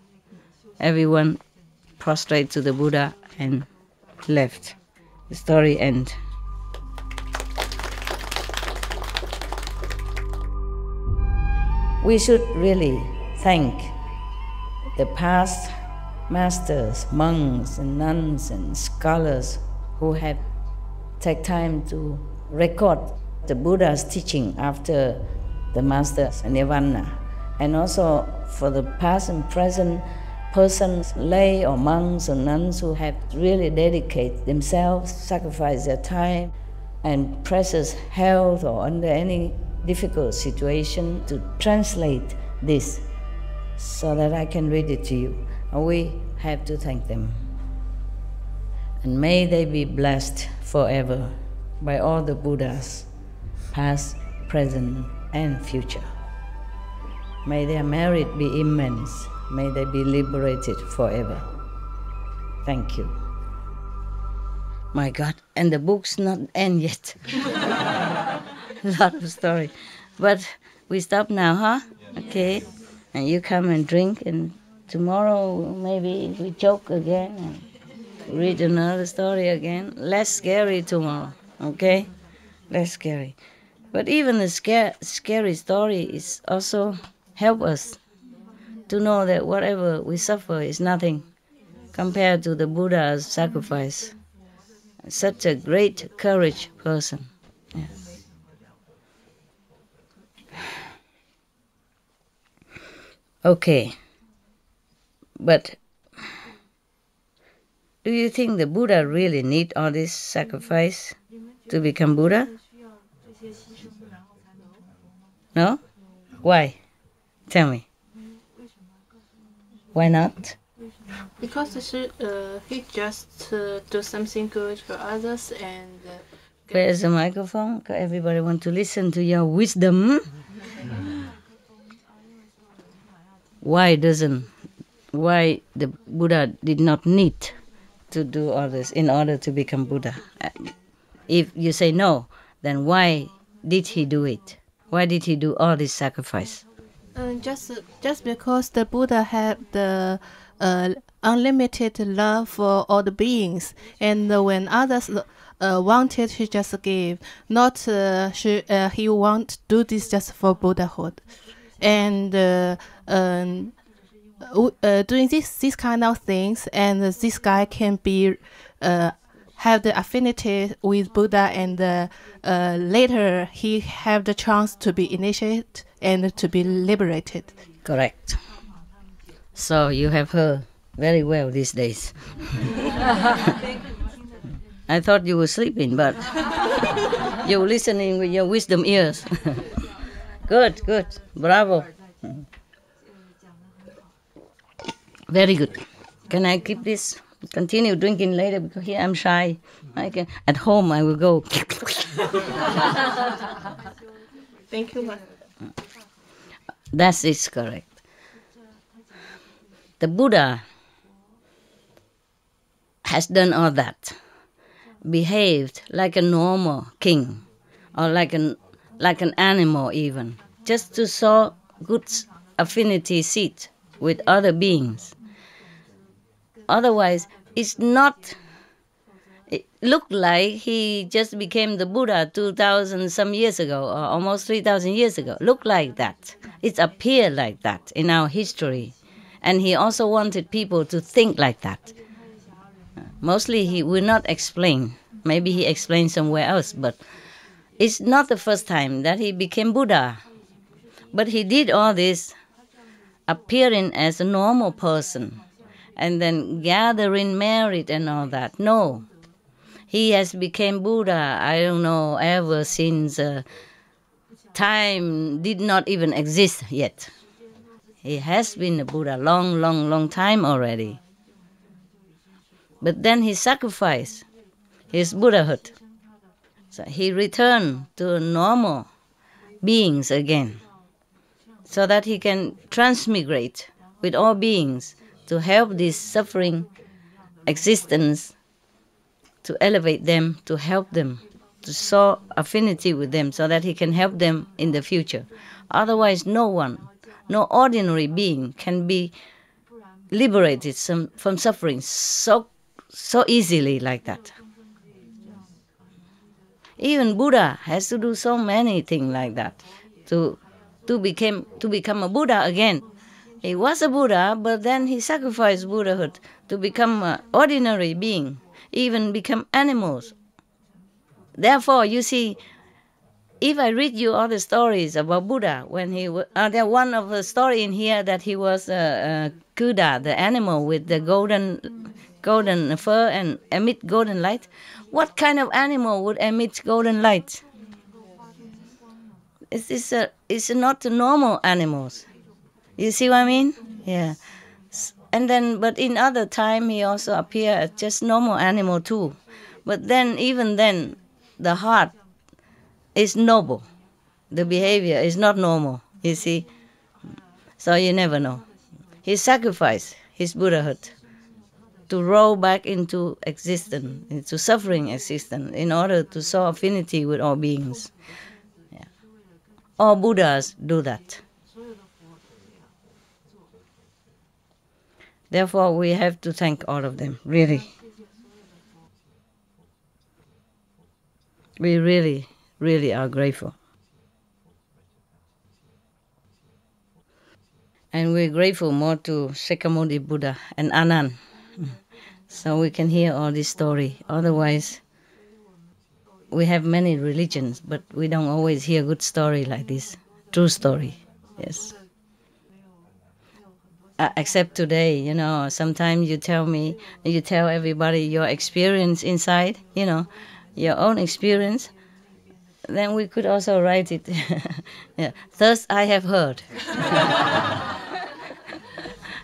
Speaker 1: Everyone prostrate to the Buddha and left. The story ends. We should really thank the past masters, monks and nuns and scholars who have taken time to record the Buddha's teaching after the master's nirvana, and also for the past and present persons, lay or monks or nuns who have really dedicated themselves, sacrificed their time and precious health or under any difficult situation to translate this so that I can read it to you. And we have to thank them. And may they be blessed forever by all the Buddhas, past, present, and future. May their merit be immense. May they be liberated forever. Thank you. My God, and the book's not end yet. A lot of story. But we stop now, huh? Okay. And you come and drink, and tomorrow maybe we joke again and read another story again. Less scary tomorrow, okay? Less scary. But even the scary story is also help us to know that whatever we suffer is nothing compared to the Buddha's sacrifice. Such a great courage person. Yeah. Okay. But do you think the Buddha really need all this sacrifice to become Buddha? No? Why? Tell me. Why not?
Speaker 5: Because he just do something good for others and...
Speaker 1: Where's the microphone? Everybody want to listen to your wisdom. Why the Buddha did not need to do all this in order to become Buddha? If you say no, then why did he do it? Why did he do all this sacrifice?
Speaker 5: Just because the Buddha had the unlimited love for all the beings, and when others wanted, he just gave. Not he want to do this just for Buddhahood, and doing this kind of things, and this guy can be have the affinity with Buddha, and later he have the chance to be initiated and to be liberated.
Speaker 1: Correct. So you have heard very well these days. I thought you were sleeping, but you're listening with your wisdom ears. Good, good. Bravo. Very good. Can I keep this? Continue drinking later, because here I'm shy. At home I will go.
Speaker 5: Thank you.
Speaker 1: That is correct. The Buddha has done all that, behaved like a normal king, or like an animal even, just to sow good affinity seed with other beings. Otherwise, it's not. It looked like he just became the Buddha 2,000 some years ago, or almost 3,000 years ago. Looked like that. It appeared like that in our history. And he also wanted people to think like that. Mostly he will not explain. Maybe he explained somewhere else, but it's not the first time that he became Buddha. But he did all this appearing as a normal person, and then gathering merit and all that. No. He has become Buddha, I don't know, ever since time did not even exist yet. He has been a Buddha long time already. But then he sacrificed his Buddhahood. So he returned to normal beings again, so that he can transmigrate with all beings to help this suffering existence, to elevate them, to help them, to sow affinity with them, so that he can help them in the future. Otherwise, no ordinary being can be liberated from suffering so easily like that. Even Buddha has to do so many things like that to become a Buddha again. He was a Buddha, but then he sacrificed Buddhahood to become an ordinary being, even become animals. Therefore, you see, if I read you all the stories about Buddha, when he there one of the story in here that he was Kuda, the animal with the golden fur and emit golden light. What kind of animal would emit golden light? It's not the normal animals. You see what I mean? Yeah. And then, but in other time, he also appeared as just normal animal too. But then, even then, the heart is noble. The behavior is not normal, you see. So you never know. He sacrificed his Buddhahood to roll back into existence, into suffering existence, in order to sow affinity with all beings. Yeah. All Buddhas do that. Therefore, we have to thank all of them, really. We really, really are grateful. And we're grateful more to Shakyamuni Buddha and Anand, so we can hear all this story. Otherwise, we have many religions, but we don't always hear good story like this. True story, yes. Except today, you know, sometimes you tell everybody your experience inside, you know, your own experience. Then we could also write it. Yeah. Thus I have heard.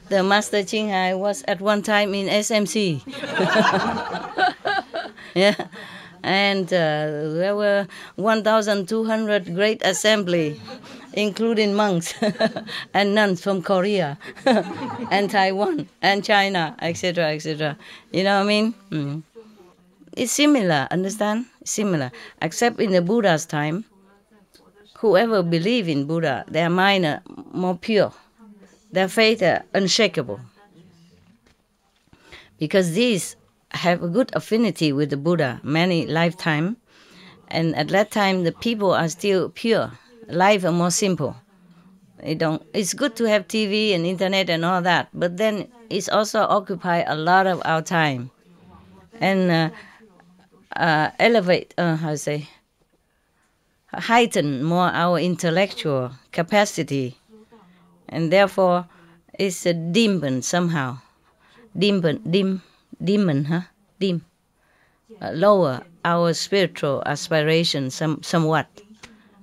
Speaker 1: The Master Ching Hai was at one time in SMC. Yeah. And there were 1,200 great assembly including monks and nuns from Korea and Taiwan and China, etc., etc. You know what I mean? It's similar, understand? Similar. Except in the Buddha's time, whoever believe in Buddha, their mind are more pure. Their faith are unshakable. Because these have a good affinity with the Buddha, many lifetime. And at that time, the people are still pure. Life are more simple. It's good to have TV and internet and all that, but then it's also occupy a lot of our time. And heighten more our intellectual capacity. And therefore, it's a dimmen somehow. Lower our spiritual aspiration somewhat.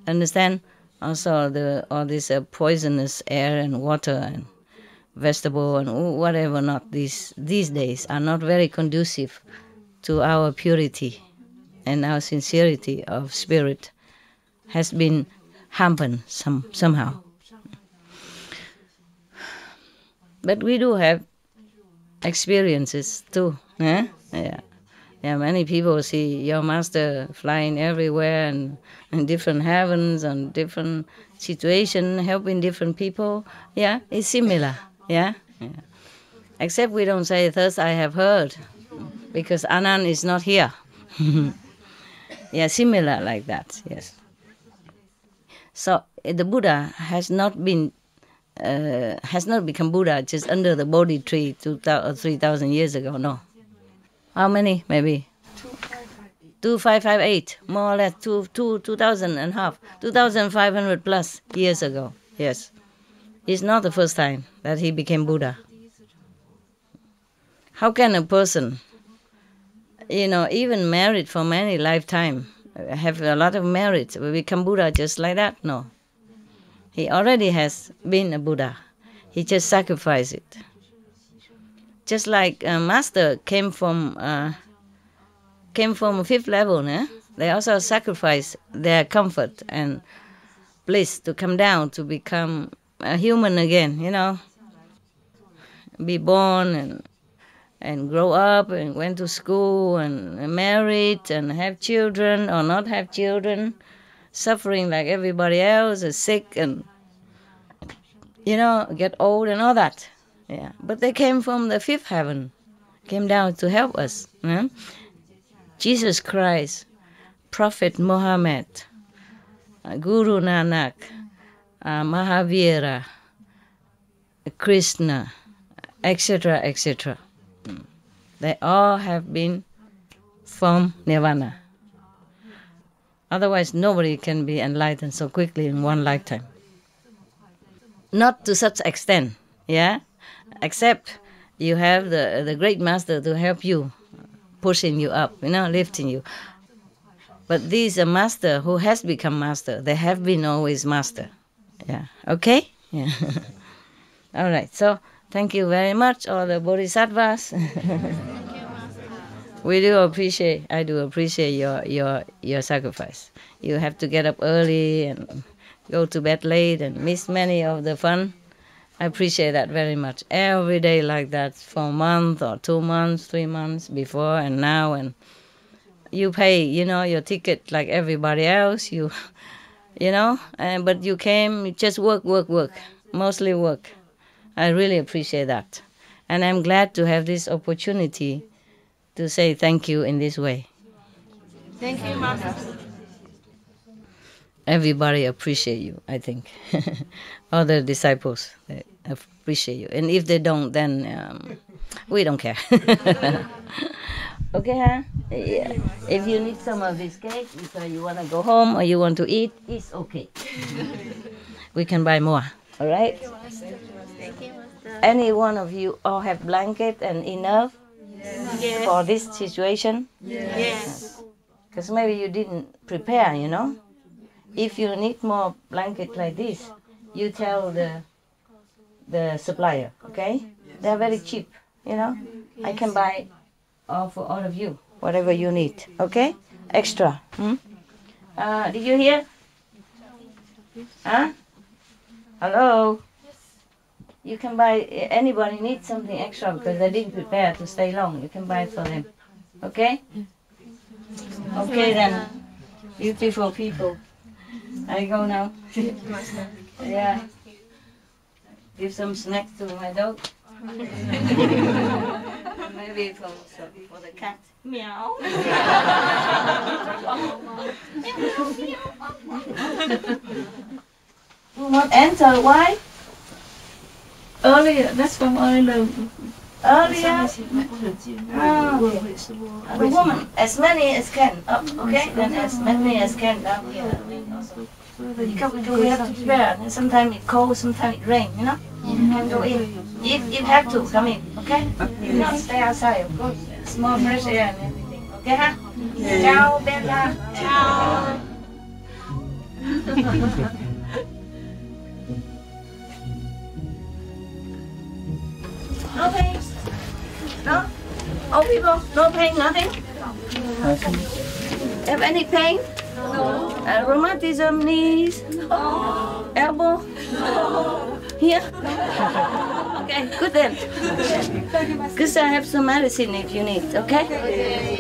Speaker 1: Understand? Also, all this poisonous air and water and vegetable and whatever not these days are not very conducive to our purity and our sincerity of spirit has been hampered somehow. But we do have experiences too. Yeah. Many people see your master flying everywhere and in different heavens and different situations, helping different people. Yeah, it's similar. Yeah. Except we don't say, thus I have heard, because Anand is not here. Yeah, similar like that, yes. So the Buddha has not become Buddha just under the Bodhi tree 2,000 or 3,000 years ago, no. How many? Maybe 2558, more or less 2,000 and half, 2,500 plus years ago. Yes, it's not the first time that he became Buddha. How can a person, even married for many lifetime, have a lot of merit, become Buddha just like that? No. He already has been a Buddha. He just sacrificed it. Just like a master came from fifth level, they also sacrificed their comfort and bliss to come down to become a human again, be born and grow up and went to school and married and have children or not have children, suffering like everybody else, is sick and, get old and all that. Yeah, but they came from the fifth heaven, came down to help us. Jesus Christ, Prophet Muhammad, Guru Nanak, Mahavira, Krishna, etc., etc. They all have been from Nirvana. Otherwise, nobody can be enlightened so quickly in one lifetime. Not to such extent, yeah? Except you have the great master to help you, pushing you up, lifting you. But these are master who has become master. They have been always master. Yeah. Okay? Yeah. All right. So thank you very much, all the bodhisattvas. I do appreciate your sacrifice. You have to get up early and go to bed late and miss many of the fun. I appreciate that very much. Every day like that for a month or 2 months, 3 months before and now. And you pay, your ticket like everybody else. But you came, you just work. Mostly work. I really appreciate that. And I'm glad to have this opportunity to say thank you in this way.
Speaker 5: Thank you, Master.
Speaker 1: Everybody appreciate you, I think. All the disciples, they appreciate you. And if they don't, then we don't care. Okay, huh? Yeah. If you need some of this cake, because you want to go home or you want to eat, it's okay. We can buy more, all right?
Speaker 5: Thank you, Master.
Speaker 1: Any one of you all have blanket and enough for this situation?
Speaker 5: Yes.
Speaker 1: Because maybe you didn't prepare, If you need more blanket like this, you tell the supplier, okay? They're very cheap, I can buy all for all of you, whatever you need, okay? Extra. Did you hear? Huh? Hello? You can buy, anybody needs something extra because they didn't prepare to stay long. You can buy it for them. Okay? Okay then. Beautiful people. I go now. Yeah. Give some snacks to my dog. Maybe for the cat. Meow. Will not enter. Why? Earlier. That's from earlier. Earlier. Oh, okay. The woman, as many as can. Up, okay? Then as many as can down here. Because we have to prepare. And sometimes it's cold, sometimes it rains, you know? You can go in. You have to come in, okay? You not stay outside, of course. Small fresh air and everything, okay? Huh? Ciao, Bella. Ciao. No pain? No? Old people? No pain, nothing? Have any pain? No. Rheumatism, knees? No. Elbow? No. Here? Okay, good then. Because I have some medicine if you need, okay?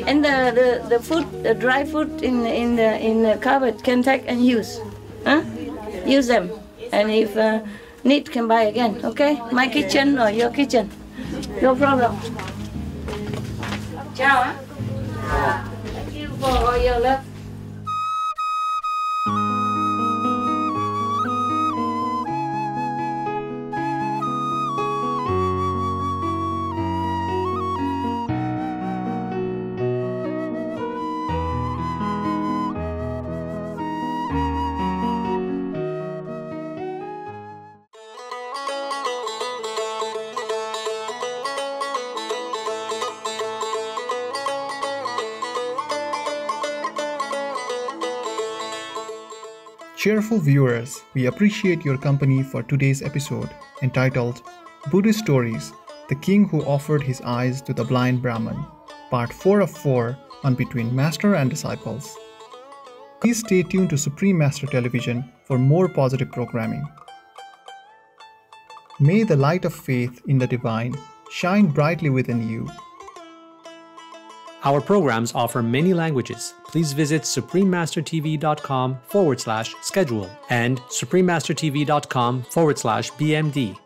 Speaker 1: And the food, the dry food in the cupboard can take and use. Huh? Use them. And if need, can buy again, okay? My kitchen or your kitchen. No problem. Ciao, huh? Thank you for all your love.
Speaker 6: Cheerful viewers, we appreciate your company for today's episode entitled Buddhist Stories, The King Who Offered His Eyes to the Blind Brahmin, Part 4 of 4 on Between Master and Disciples. Please stay tuned to Supreme Master Television for more positive programming. May the light of faith in the divine shine brightly within you.
Speaker 7: Our programs offer many languages. Please visit SupremeMasterTV.com/schedule and SupremeMasterTV.com/BMD.